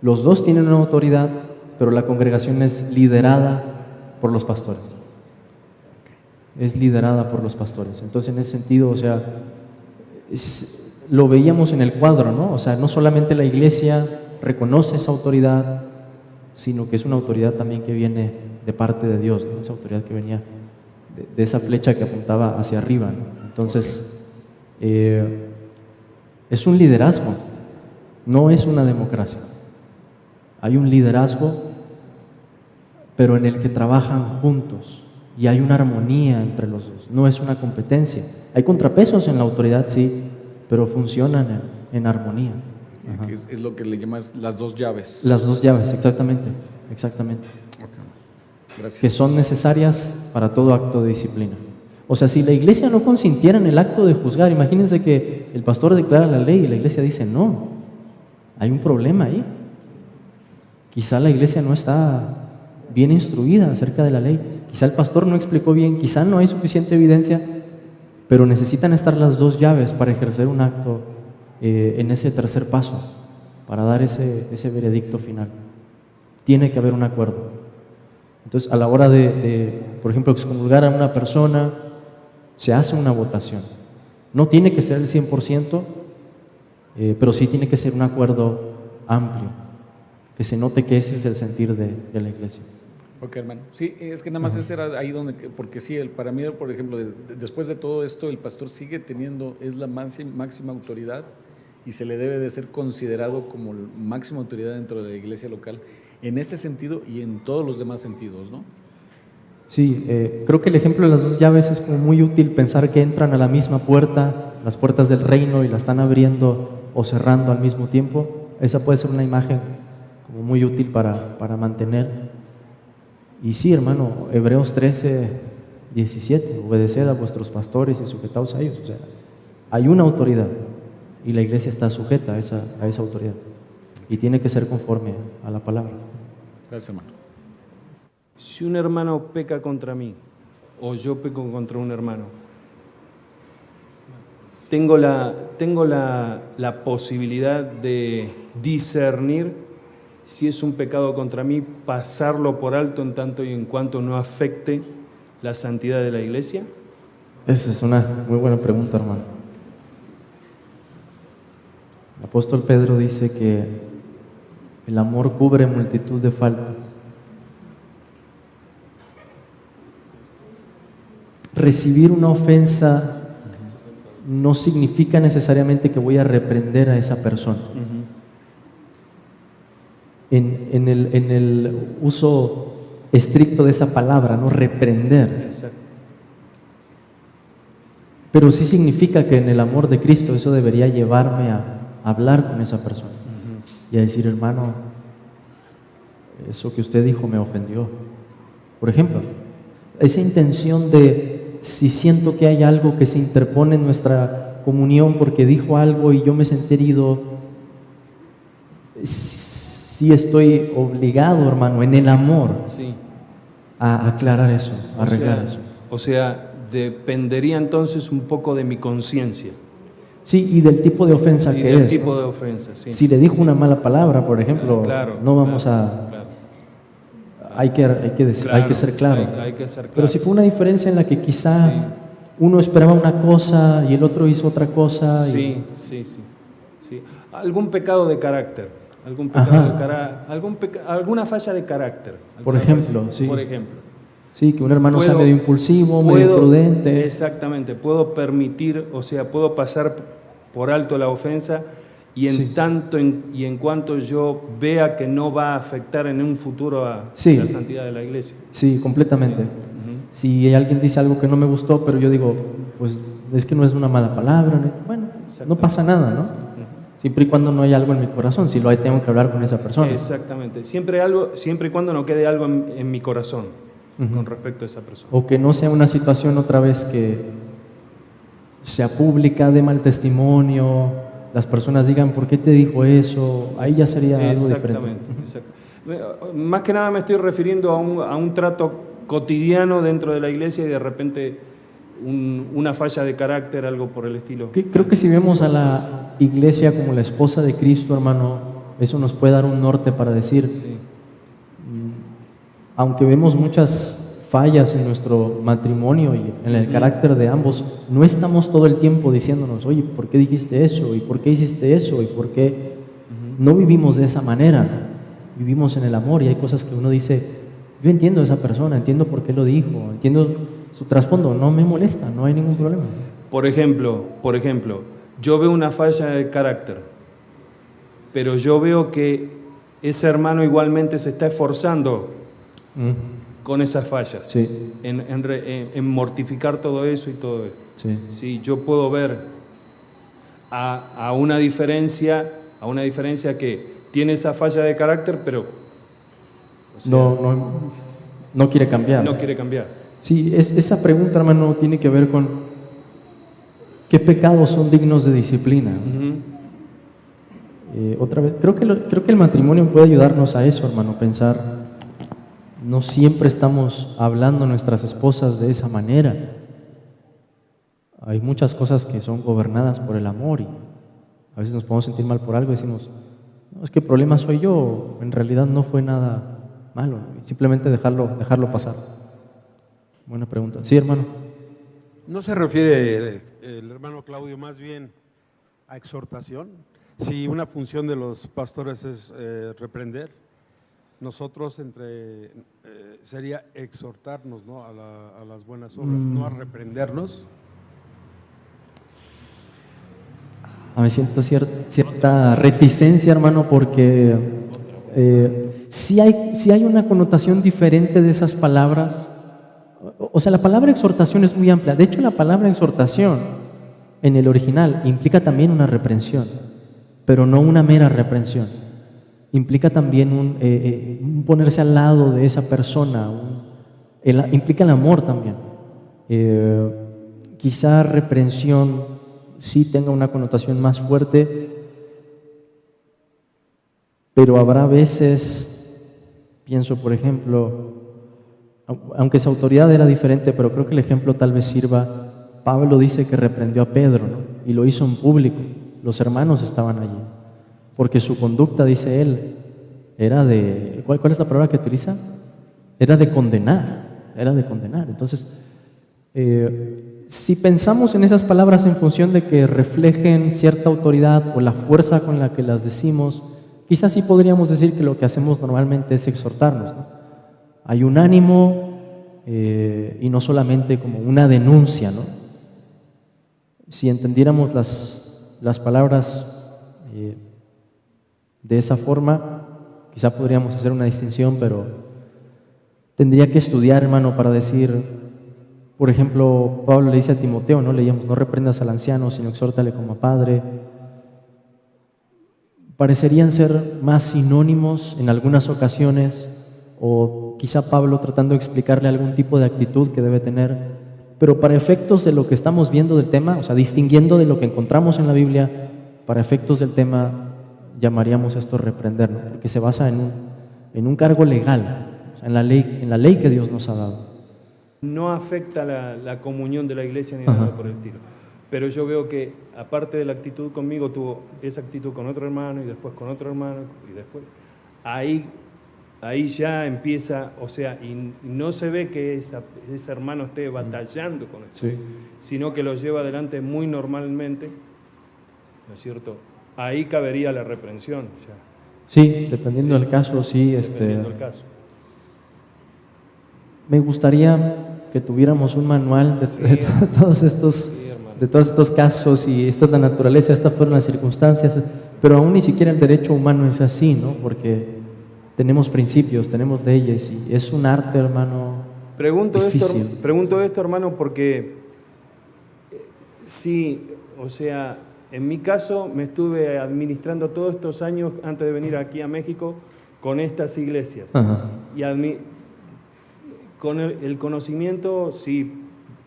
Los dos tienen una autoridad, pero la congregación es liderada por los pastores. Es liderada por los pastores. Entonces, en ese sentido, o sea, lo veíamos en el cuadro, ¿no? O sea, no solamente la iglesia reconoce esa autoridad, sino que es una autoridad también que viene de parte de Dios, ¿no? Esa autoridad que venía de esa flecha que apuntaba hacia arriba, ¿no? Entonces, es un liderazgo, no es una democracia. Hay un liderazgo, pero en el que trabajan juntos y hay una armonía entre los dos, no es una competencia. Hay contrapesos en la autoridad, sí, pero funcionan en armonía. Que es lo que le llamas las 2 llaves. Las 2 llaves, exactamente. Gracias. Que son necesarias para todo acto de disciplina. O sea, si la iglesia no consintiera en el acto de juzgar, imagínense que el pastor declara la ley y la iglesia dice no, hay un problema ahí. Quizá la iglesia no está bien instruida acerca de la ley, quizá el pastor no explicó bien, quizá no hay suficiente evidencia, pero necesitan estar las 2 llaves para ejercer un acto en ese tercer paso, para dar ese veredicto final. Tiene que haber un acuerdo. Entonces, a la hora de por ejemplo, excomulgar a una persona, se hace una votación. No tiene que ser el 100%, pero sí tiene que ser un acuerdo amplio, que se note que ese es el sentir de la iglesia. Ok, hermano. Sí, es que nada más ese era ahí donde, porque sí, para mí, por ejemplo, después de todo esto, el pastor sigue teniendo, es la máxima autoridad y se le debe de ser considerado como máxima autoridad dentro de la iglesia local, en este sentido y en todos los demás sentidos, ¿no? Sí, creo que el ejemplo de las dos llaves es como muy útil pensar que entran a la misma puerta, las puertas del reino, y la están abriendo o cerrando al mismo tiempo. Esa puede ser una imagen como muy útil para mantener. Y sí, hermano, Hebreos 13:17, obedeced a vuestros pastores y sujetaos a ellos. O sea, hay una autoridad y la iglesia está sujeta a esa autoridad y tiene que ser conforme a la palabra. Gracias, hermano. Si un hermano peca contra mí o yo peco contra un hermano, tengo la posibilidad de discernir si es un pecado contra mí, pasarlo por alto en tanto y en cuanto no afecte la santidad de la iglesia. Esa es una muy buena pregunta, hermano. El apóstol Pedro dice que el amor cubre multitud de faltas. Recibir una ofensa no significa necesariamente que voy a reprender a esa persona. En el uso estricto de esa palabra, no reprender. Exacto. Pero sí significa que en el amor de Cristo eso debería llevarme a hablar con esa persona y a decir, hermano, eso que usted dijo me ofendió. Por ejemplo, esa intención de, si siento que hay algo que se interpone en nuestra comunión porque dijo algo y yo me sentí herido, sí estoy obligado, hermano, en el amor, Sí. a aclarar eso, a arreglar eso. O sea, dependería entonces un poco de mi conciencia. Sí, y del tipo de ofensa Y que del es, tipo ¿no? de ofensa, sí. Si le dijo una mala palabra, por ejemplo, Claro, no vamos claro. hay que ser claro. Hay que ser claro. Pero si fue una diferencia en la que quizá Sí. uno esperaba una cosa y el otro hizo otra cosa. Sí. Algún pecado de carácter, alguna falla de carácter. Por ejemplo, sí. Por ejemplo. Sí, que un hermano sea medio impulsivo, medio puedo- prudente. Exactamente, puedo permitir, o sea, puedo pasar por alto la ofensa y en Sí. tanto y en cuanto yo vea que no va a afectar en un futuro a Sí. la santidad de la iglesia. Sí, completamente. Ujú. Si alguien dice algo que no me gustó, pero yo digo, pues es que no es una mala palabra, bueno, no pasa nada, ¿no? Ujú. Siempre y cuando no hay algo en mi corazón, si lo hay tengo que hablar con esa persona. Exactamente, siempre y cuando no quede algo en mi corazón Ujú. con respecto a esa persona. O que no sea una situación otra vez que sea pública, de mal testimonio, las personas digan, ¿por qué te dijo eso? Ahí ya sería algo diferente. Exacto. Más que nada me estoy refiriendo a un trato cotidiano dentro de la iglesia y de repente una falla de carácter, algo por el estilo. Creo que si vemos a la iglesia como la esposa de Cristo, hermano, eso nos puede dar un norte para decir, Sí. aunque vemos muchas fallas en nuestro matrimonio y en el carácter de ambos, no estamos todo el tiempo diciéndonos, oye, ¿por qué dijiste eso? ¿Y por qué hiciste eso? ¿Y por qué? No vivimos de esa manera, vivimos en el amor y hay cosas que uno dice, yo entiendo a esa persona, entiendo por qué lo dijo, entiendo su trasfondo, no me molesta, no hay ningún problema. Por ejemplo, yo veo una falla de carácter, pero yo veo que ese hermano igualmente se está esforzando con esas fallas, Sí. en mortificar todo eso y todo eso. Sí. Sí, yo puedo ver a una diferencia que tiene esa falla de carácter, pero o sea, no quiere cambiar. no quiere cambiar. Sí, esa pregunta, hermano, tiene que ver con qué pecados son dignos de disciplina. Otra vez, creo que el matrimonio puede ayudarnos a eso, hermano, pensar, no siempre estamos hablando a nuestras esposas de esa manera. Hay muchas cosas que son gobernadas por el amor y a veces nos podemos sentir mal por algo y decimos, no, es que el problema soy yo, en realidad no fue nada malo, simplemente dejarlo pasar. Buena pregunta. Sí, hermano. ¿No se refiere el hermano Claudio más bien a exhortación? Si una función de los pastores es reprender, nosotros sería exhortarnos, ¿no?, a las buenas obras, no a reprendernos. A mí siento cierta reticencia, hermano, porque sí hay una connotación diferente de esas palabras. O sea, la palabra exhortación es muy amplia. De hecho, la palabra exhortación en el original implica también una reprensión, pero no una mera reprensión. Implica también un ponerse al lado de esa persona, implica el amor también. Quizá reprensión sí tenga una connotación más fuerte, pero habrá veces, pienso por ejemplo, aunque esa autoridad era diferente, pero creo que el ejemplo tal vez sirva. Pablo dice que reprendió a Pedro, ¿no?, y lo hizo en público, los hermanos estaban allí, porque su conducta, dice él, era de, ¿cuál es la palabra que utiliza? Era de condenar. Entonces, si pensamos en esas palabras en función de que reflejen cierta autoridad o la fuerza con la que las decimos, quizás sí podríamos decir que lo que hacemos normalmente es exhortarnos, ¿no? Hay un ánimo y no solamente como una denuncia, ¿no? Si entendiéramos las palabras de esa forma, quizá podríamos hacer una distinción, pero tendría que estudiar, hermano, para decir. Por ejemplo, Pablo le dice a Timoteo, ¿no? Leíamos, no reprendas al anciano, sino exhórtale como a padre. Parecerían ser más sinónimos en algunas ocasiones, o quizá Pablo tratando de explicarle algún tipo de actitud que debe tener, pero para efectos de lo que estamos viendo del tema, o sea, distinguiendo de lo que encontramos en la Biblia, para efectos del tema llamaríamos esto reprender, ¿no? Porque se basa en un cargo legal, o sea, en la ley que Dios nos ha dado. No afecta la comunión de la iglesia ni nada por el estilo. Pero yo veo que, aparte de la actitud conmigo, tuvo esa actitud con otro hermano y después con otro hermano y después. Ahí ya empieza, o sea, y no se ve que ese hermano esté batallando con eso, sí, sino que lo lleva adelante muy normalmente, ¿no es cierto? Ahí cabería la reprensión ya. Sí, dependiendo del caso, sí. Dependiendo del caso. Me gustaría que tuviéramos un manual de todos estos casos y esta es la naturaleza, estas fueron las circunstancias, pero aún ni siquiera el derecho humano es así, ¿no? Porque tenemos principios, tenemos leyes y es un arte, hermano, difícil. Pregunto esto, hermano, porque sí, o sea, en mi caso me estuve administrando todos estos años antes de venir aquí a México con estas iglesias. Ajá. Y con el conocimiento, sí,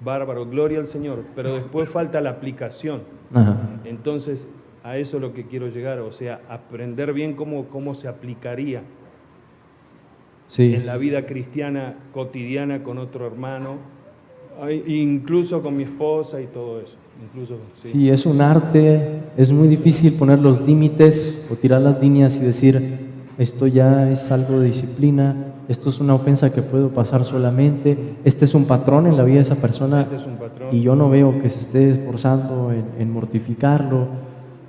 bárbaro, gloria al Señor, pero después falta la aplicación. Ajá. Entonces, a eso es lo que quiero llegar, o sea, aprender bien cómo se aplicaría, sí, en la vida cristiana cotidiana con otro hermano, incluso con mi esposa y todo eso. Incluso, sí. Sí, es un arte, es muy difícil poner los límites o tirar las líneas y decir, esto ya es algo de disciplina, esto es una ofensa que puedo pasar solamente, este es un patrón en la vida de esa persona y yo no veo que se esté esforzando en mortificarlo.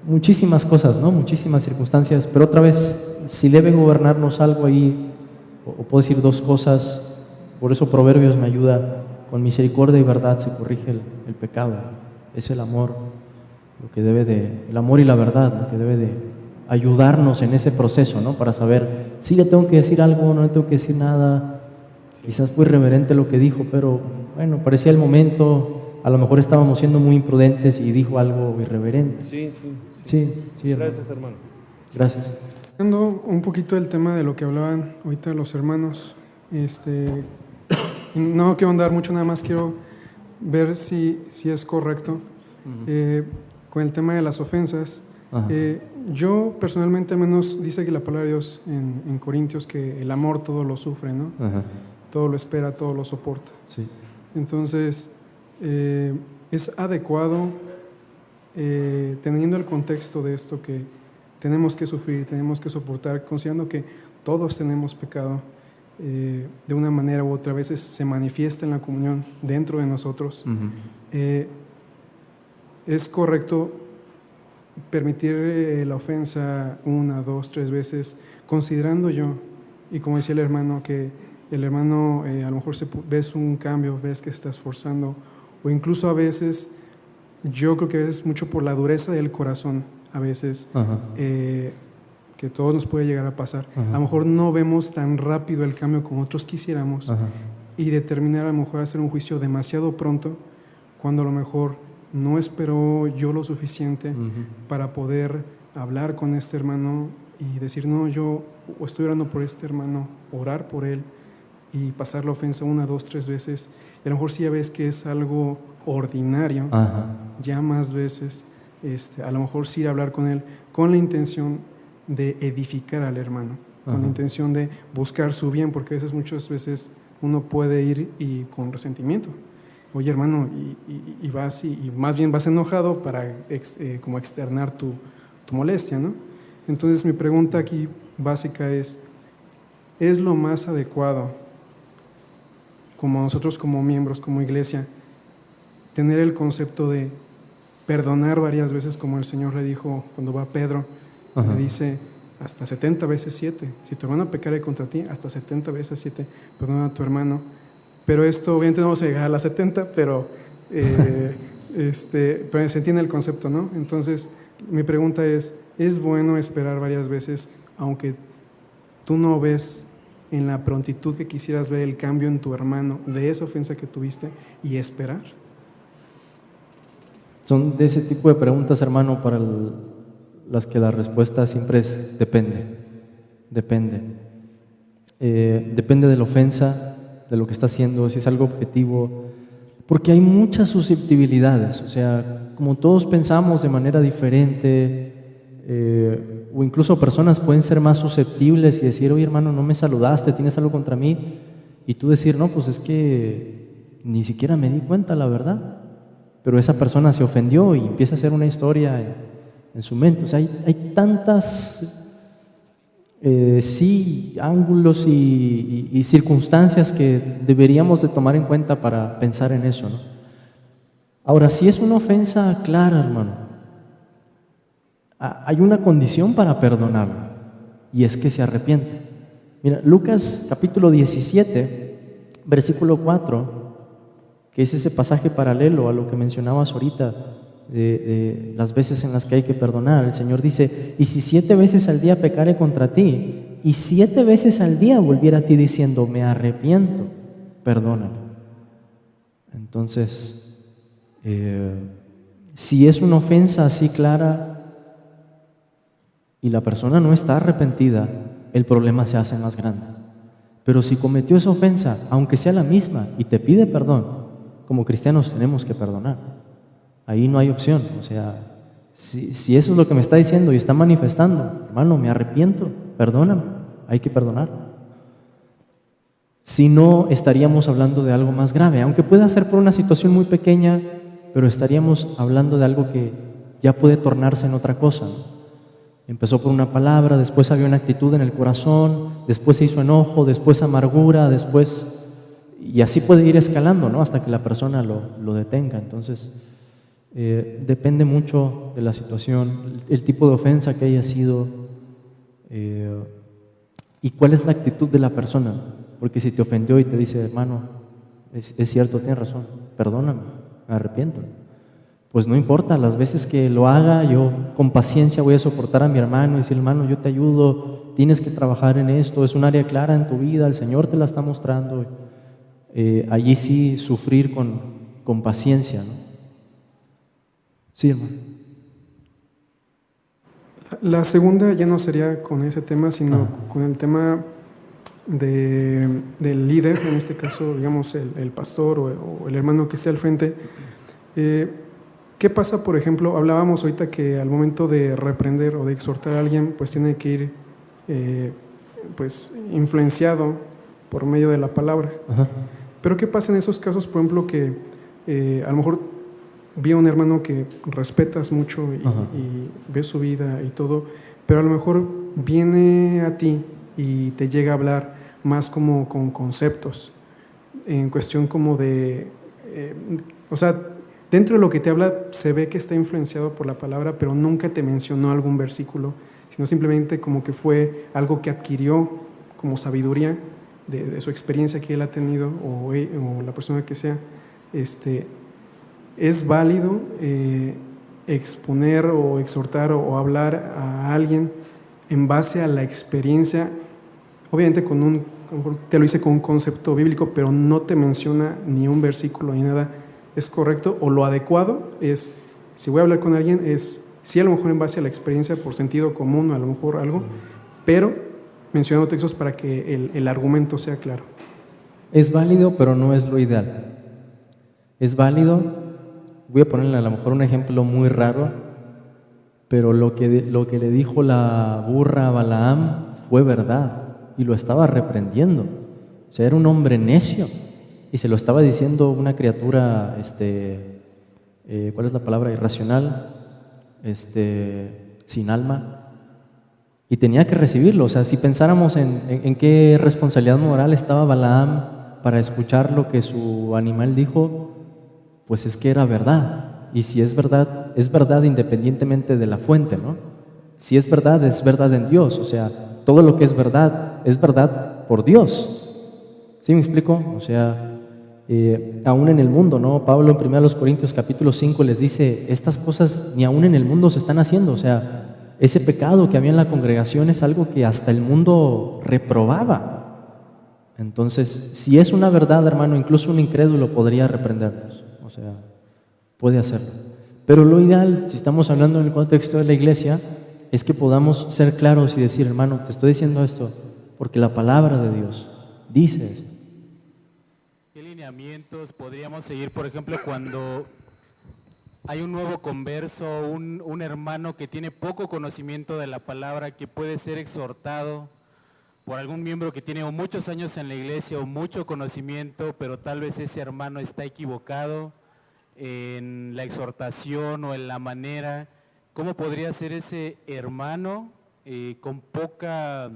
Muchísimas cosas, ¿no? Muchísimas circunstancias, pero otra vez, si debe gobernarnos algo ahí, o puedo decir dos cosas, por eso Proverbios me ayuda, con misericordia y verdad se corrige el pecado, es el amor, el amor y la verdad, lo que debe de ayudarnos en ese proceso, ¿no? Para saber si le tengo que decir algo, no le tengo que decir nada. Quizás fue irreverente lo que dijo, pero bueno, parecía el momento, a lo mejor estábamos siendo muy imprudentes y dijo algo irreverente. Sí, gracias, hermano. Gracias. Hablando un poquito del tema de lo que hablaban ahorita los hermanos, no quiero andar mucho, nada más quiero ver si es correcto. Con el tema de las ofensas. Yo personalmente, al menos dice que la palabra de Dios en Corintios que el amor todo lo sufre, ¿no? Ajá. Todo lo espera, todo lo soporta. Sí. Entonces, es adecuado, teniendo el contexto de esto que tenemos que sufrir, tenemos que soportar, considerando que todos tenemos pecado, de una manera u otra, a veces se manifiesta en la comunión dentro de nosotros. Es correcto permitir la ofensa 1, 2, 3 veces, considerando yo, y como decía el hermano, que el hermano a lo mejor ves un cambio, ves que se está esforzando, o incluso a veces, yo creo que a veces mucho por la dureza del corazón, a veces, que todos nos puede llegar a pasar. A lo mejor no vemos tan rápido el cambio como otros quisiéramos, y determinar a lo mejor hacer un juicio demasiado pronto, cuando a lo mejor no esperó yo lo suficiente para poder hablar con este hermano y decir, no, yo estoy orando por este hermano, orar por él y pasar la ofensa 1, 2, 3 veces. Y a lo mejor si ya ves que es algo ordinario, ya más veces, a lo mejor sí ir a hablar con él con la intención de edificar al hermano, con la intención de buscar su bien, porque muchas veces uno puede ir y con resentimiento. Oye, hermano, y vas y más bien vas enojado para como externar tu molestia, ¿no? Entonces mi pregunta aquí básica ¿es lo más adecuado, como nosotros como miembros, como iglesia, tener el concepto de perdonar varias veces, como el Señor le dijo cuando va a Pedro, le dice hasta 70 veces 7, si tu hermano pecare contra ti, hasta 70 veces 7, perdona a tu hermano? Pero esto, obviamente no vamos a llegar a las 70, pero se entiende el concepto, ¿no? Entonces, mi pregunta ¿es bueno esperar varias veces, aunque tú no ves en la prontitud que quisieras ver el cambio en tu hermano de esa ofensa que tuviste, y esperar? Son de ese tipo de preguntas, hermano, para las que la respuesta siempre es depende. Depende de la ofensa, de lo que está haciendo, si es algo objetivo, porque hay muchas susceptibilidades, o sea, como todos pensamos de manera diferente, o incluso personas pueden ser más susceptibles y decir, oye hermano, no me saludaste, tienes algo contra mí, y tú decir, no, pues es que ni siquiera me di cuenta, la verdad, pero esa persona se ofendió y empieza a hacer una historia en su mente. O sea, hay tantas ángulos y circunstancias que deberíamos de tomar en cuenta para pensar en eso, ¿no? Ahora, si es una ofensa clara, hermano, hay una condición para perdonarlo, y es que se arrepiente. Mira, Lucas capítulo 17, versículo 4, que es ese pasaje paralelo a lo que mencionabas ahorita, de las veces en las que hay que perdonar. El Señor dice, y si 7 veces al día pecare contra ti, y 7 veces al día volviera a ti diciendo, me arrepiento, perdónalo. Entonces, si es una ofensa así clara y la persona no está arrepentida, el problema se hace más grande. Pero si cometió esa ofensa, aunque sea la misma, y te pide perdón, como cristianos tenemos que perdonar. Ahí no hay opción. O sea, si eso es lo que me está diciendo y está manifestando, hermano, me arrepiento, perdóname, hay que perdonar. Si no, estaríamos hablando de algo más grave, aunque pueda ser por una situación muy pequeña, pero estaríamos hablando de algo que ya puede tornarse en otra cosa, ¿no? Empezó por una palabra, después había una actitud en el corazón, después se hizo enojo, después amargura, después... Y así puede ir escalando, ¿no? Hasta que la persona lo detenga. Entonces, depende mucho de la situación, el tipo de ofensa que haya sido y cuál es la actitud de la persona. Porque si te ofendió y te dice, hermano, es cierto, tienes razón, perdóname, me arrepiento, pues no importa, las veces que lo haga, yo con paciencia voy a soportar a mi hermano y decir, hermano, yo te ayudo, tienes que trabajar en esto, es un área clara en tu vida, el Señor te la está mostrando. Allí sí sufrir con paciencia, ¿no? Sí, hermano. La segunda ya no sería con ese tema, sino con el tema del líder, en este caso, digamos, el pastor o el hermano que esté al frente. ¿Qué pasa, por ejemplo? Hablábamos ahorita que al momento de reprender o de exhortar a alguien, pues tiene que ir pues influenciado por medio de la palabra. Pero ¿qué pasa en esos casos, por ejemplo, que a lo mejor vi a un hermano que respetas mucho y ves su vida y todo, pero a lo mejor viene a ti y te llega a hablar más como con conceptos, en cuestión como de, o sea, dentro de lo que te habla se ve que está influenciado por la palabra, pero nunca te mencionó algún versículo, sino simplemente como que fue algo que adquirió como sabiduría de su experiencia que él ha tenido o la persona que sea. Es válido exponer o exhortar o hablar a alguien en base a la experiencia, obviamente a lo mejor te lo hice con un concepto bíblico, pero no te menciona ni un versículo ni nada. ¿Es correcto? O lo adecuado es, si voy a hablar con alguien, es sí, a lo mejor en base a la experiencia, por sentido común, a lo mejor algo, pero mencionando textos para que el argumento sea claro. Es válido, pero no es lo ideal. Es válido, voy a ponerle a lo mejor un ejemplo muy raro, pero lo que le dijo la burra a Balaam fue verdad y lo estaba reprendiendo. O sea, era un hombre necio y se lo estaba diciendo una criatura, ¿cuál es la palabra? Irracional, sin alma, y tenía que recibirlo. O sea, si pensáramos en qué responsabilidad moral estaba Balaam para escuchar lo que su animal dijo, pues es que era verdad. Y si es verdad independientemente de la fuente, ¿no? Si es verdad en Dios. O sea, todo lo que es verdad por Dios. ¿Sí me explico? O sea, aún en el mundo, ¿no? Pablo en 1 Corintios capítulo 5 les dice, estas cosas ni aún en el mundo se están haciendo. O sea, ese pecado que había en la congregación es algo que hasta el mundo reprobaba. Entonces, si es una verdad, hermano, incluso un incrédulo podría reprendernos. O sea, puede hacerlo. Pero lo ideal, si estamos hablando en el contexto de la iglesia, es que podamos ser claros y decir, hermano, te estoy diciendo esto porque la palabra de Dios dice esto. ¿Qué lineamientos podríamos seguir, por ejemplo, cuando hay un nuevo converso, un hermano que tiene poco conocimiento de la palabra, que puede ser exhortado por algún miembro que tiene o muchos años en la iglesia o mucho conocimiento, pero tal vez ese hermano está equivocado en la exhortación o en la manera? ¿Cómo podría ser ese hermano con poca,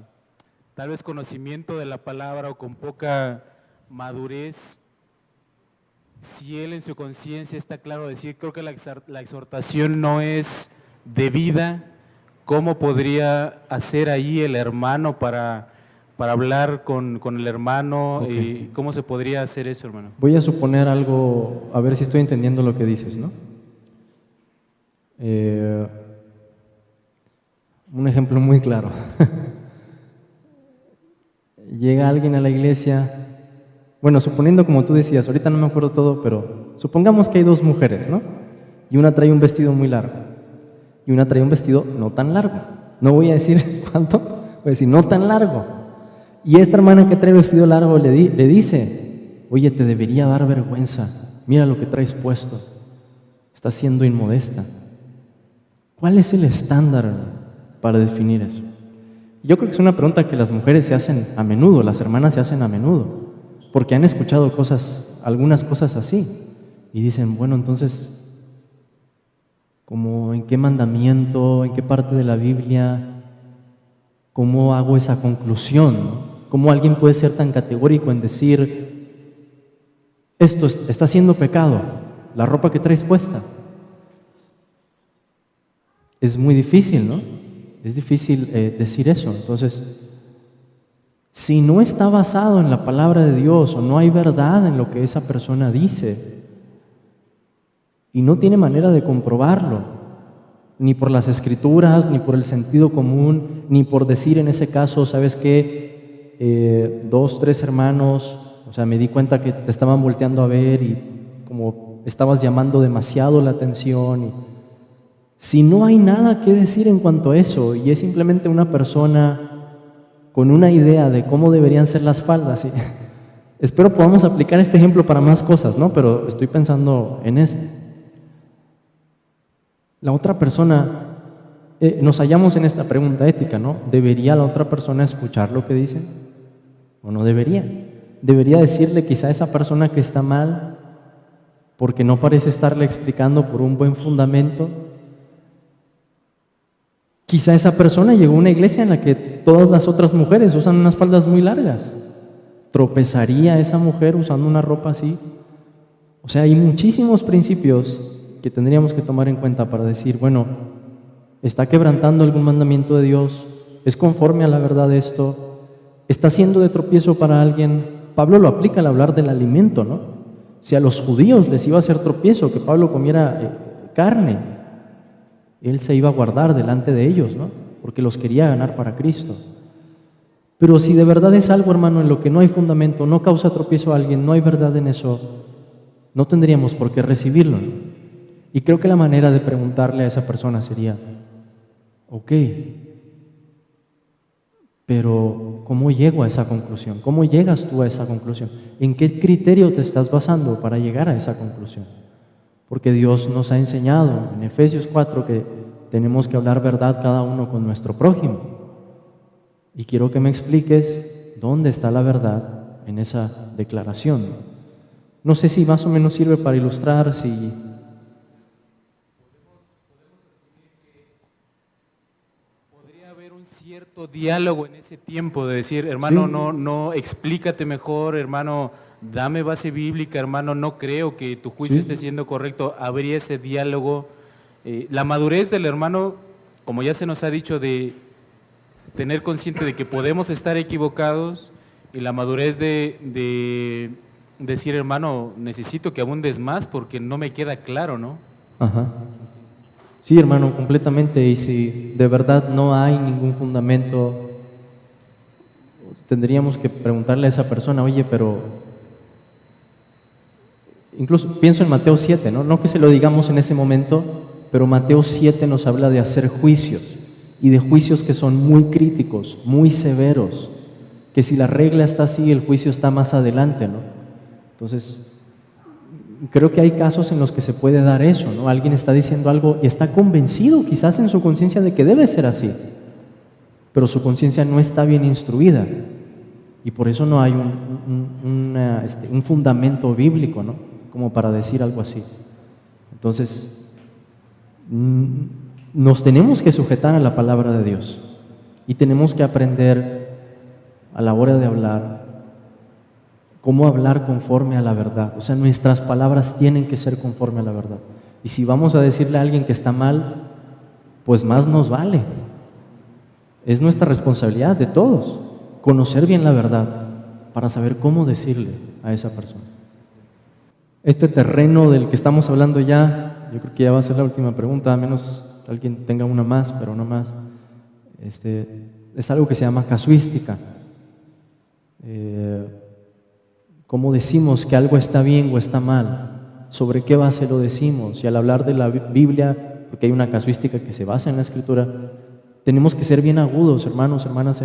tal vez, conocimiento de la palabra o con poca madurez, si él en su conciencia está claro decir, creo que la exhortación no es debida? ¿Cómo podría hacer ahí el hermano para hablar con el hermano? Okay. ¿Cómo se podría hacer eso, hermano? Voy a suponer algo, a ver si estoy entendiendo lo que dices, ¿no? Un ejemplo muy claro. Llega alguien a la iglesia, bueno, suponiendo como tú decías, ahorita no me acuerdo todo, pero supongamos que hay dos mujeres, ¿no? Y una trae un vestido muy largo y una trae un vestido no tan largo. No voy a decir cuánto, voy a decir no tan largo. Y esta hermana que trae vestido largo le dice, oye, te debería dar vergüenza, mira lo que traes puesto, estás siendo inmodesta. ¿Cuál es el estándar para definir eso? Yo creo que es una pregunta que las mujeres se hacen a menudo, las hermanas se hacen a menudo, porque han escuchado algunas cosas así, y dicen, bueno, entonces, ¿cómo, en qué mandamiento, en qué parte de la Biblia, cómo hago esa conclusión? ¿Cómo alguien puede ser tan categórico en decir, esto está siendo pecado, la ropa que traes puesta? Es muy difícil, ¿no? Es difícil decir eso. Entonces, si no está basado en la palabra de Dios o no hay verdad en lo que esa persona dice y no tiene manera de comprobarlo, ni por las escrituras, ni por el sentido común, ni por decir en ese caso, ¿sabes qué? 2, 3 hermanos, o sea, me di cuenta que te estaban volteando a ver y como estabas llamando demasiado la atención. Si no hay nada que decir en cuanto a eso y es simplemente una persona con una idea de cómo deberían ser las faldas, ¿sí? Espero podamos aplicar este ejemplo para más cosas, ¿no? Pero estoy pensando en esto. La otra persona, nos hallamos en esta pregunta ética, ¿no? ¿Debería la otra persona escuchar lo que dice? ¿O no debería? ¿Debería decirle quizá a esa persona que está mal porque no parece estarle explicando por un buen fundamento? Quizá esa persona llegó a una iglesia en la que todas las otras mujeres usan unas faldas muy largas ¿Tropezaría esa mujer usando una ropa así? O sea, hay muchísimos principios que tendríamos que tomar en cuenta para decir, bueno, ¿está quebrantando algún mandamiento de Dios? ¿Es conforme a la verdad esto? ¿Está siendo de tropiezo para alguien? Pablo lo aplica al hablar del alimento, ¿no? Si a los judíos les iba a hacer tropiezo que Pablo comiera carne, él se iba a guardar delante de ellos, ¿no? Porque los quería ganar para Cristo. Pero si de verdad es algo, hermano, en lo que no hay fundamento, no causa tropiezo a alguien, no hay verdad en eso, no tendríamos por qué recibirlo, ¿no? Y creo que la manera de preguntarle a esa persona sería, ok, pero ¿cómo llego a esa conclusión? ¿Cómo llegas tú a esa conclusión? ¿En qué criterio te estás basando para llegar a esa conclusión? Porque Dios nos ha enseñado en Efesios 4 que tenemos que hablar verdad cada uno con nuestro prójimo. Y quiero que me expliques dónde está la verdad en esa declaración. No sé si más o menos sirve para ilustrar, si... Cierto diálogo en ese tiempo de decir, hermano, Sí. no, explícate mejor, hermano, dame base bíblica, hermano, no creo que tu juicio Sí. esté siendo correcto. Habría ese diálogo. La madurez del hermano, como ya se nos ha dicho, de tener consciente de que podemos estar equivocados, y la madurez de decir, hermano, necesito que abundes más porque no me queda claro, ¿no? Ajá. Sí, hermano, completamente. Y si de verdad no hay ningún fundamento, tendríamos que preguntarle a esa persona, oye, pero... Incluso pienso en Mateo 7, ¿no? No que se lo digamos en ese momento, pero Mateo 7 nos habla de hacer juicios, y de juicios que son muy críticos, muy severos, que si la regla está así, el juicio está más adelante, ¿no? Entonces... creo que hay casos en los que se puede dar eso, ¿no? Alguien está diciendo algo y está convencido quizás en su conciencia de que debe ser así, pero su conciencia no está bien instruida y por eso no hay un fundamento bíblico, ¿no? Como para decir algo así. Entonces, nos tenemos que sujetar a la palabra de Dios y tenemos que aprender a la hora de hablar cómo hablar conforme a la verdad. O sea, nuestras palabras tienen que ser conforme a la verdad. Y si vamos a decirle a alguien que está mal, pues más nos vale. Es nuestra responsabilidad de todos conocer bien la verdad para saber cómo decirle a esa persona. Este terreno del que estamos hablando ya, yo creo que ya va a ser la última pregunta, a menos que alguien tenga una más, pero no más. Es algo que se llama casuística. ¿Cómo decimos que algo está bien o está mal? ¿Sobre qué base lo decimos? Y al hablar de la Biblia, porque hay una casuística que se basa en la Escritura, tenemos que ser bien agudos, hermanos, hermanas,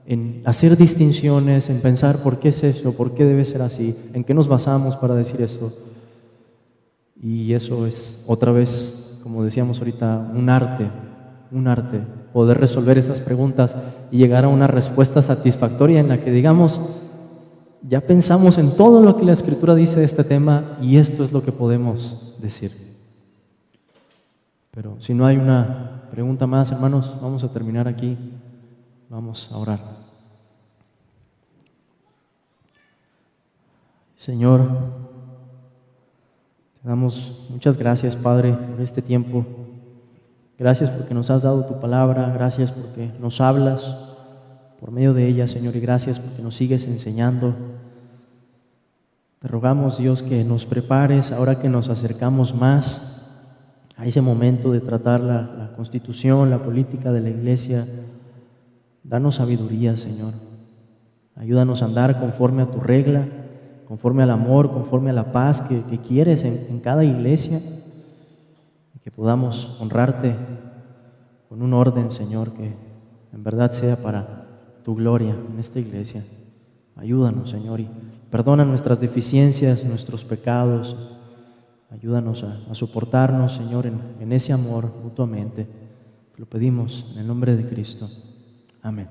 en hacer distinciones, en pensar por qué es eso, por qué debe ser así, en qué nos basamos para decir esto. Y eso es, otra vez, como decíamos ahorita, un arte, poder resolver esas preguntas y llegar a una respuesta satisfactoria en la que digamos, ya pensamos en todo lo que la Escritura dice de este tema y esto es lo que podemos decir. Pero si no hay una pregunta más, hermanos, vamos a terminar aquí. Vamos a orar. Señor, te damos muchas gracias, Padre, por este tiempo. Gracias porque nos has dado tu palabra, gracias porque nos hablas por medio de ella, Señor, y gracias porque nos sigues enseñando. Te rogamos, Dios, que nos prepares ahora que nos acercamos más a ese momento de tratar la constitución, la política de la iglesia. Danos sabiduría, Señor. Ayúdanos a andar conforme a tu regla, conforme al amor, conforme a la paz que quieres en cada iglesia, y que podamos honrarte con un orden, Señor, que en verdad sea para tu gloria en esta iglesia. Ayúdanos, Señor, y perdona nuestras deficiencias, nuestros pecados. Ayúdanos a soportarnos, Señor, en ese amor mutuamente. Lo pedimos en el nombre de Cristo. Amén.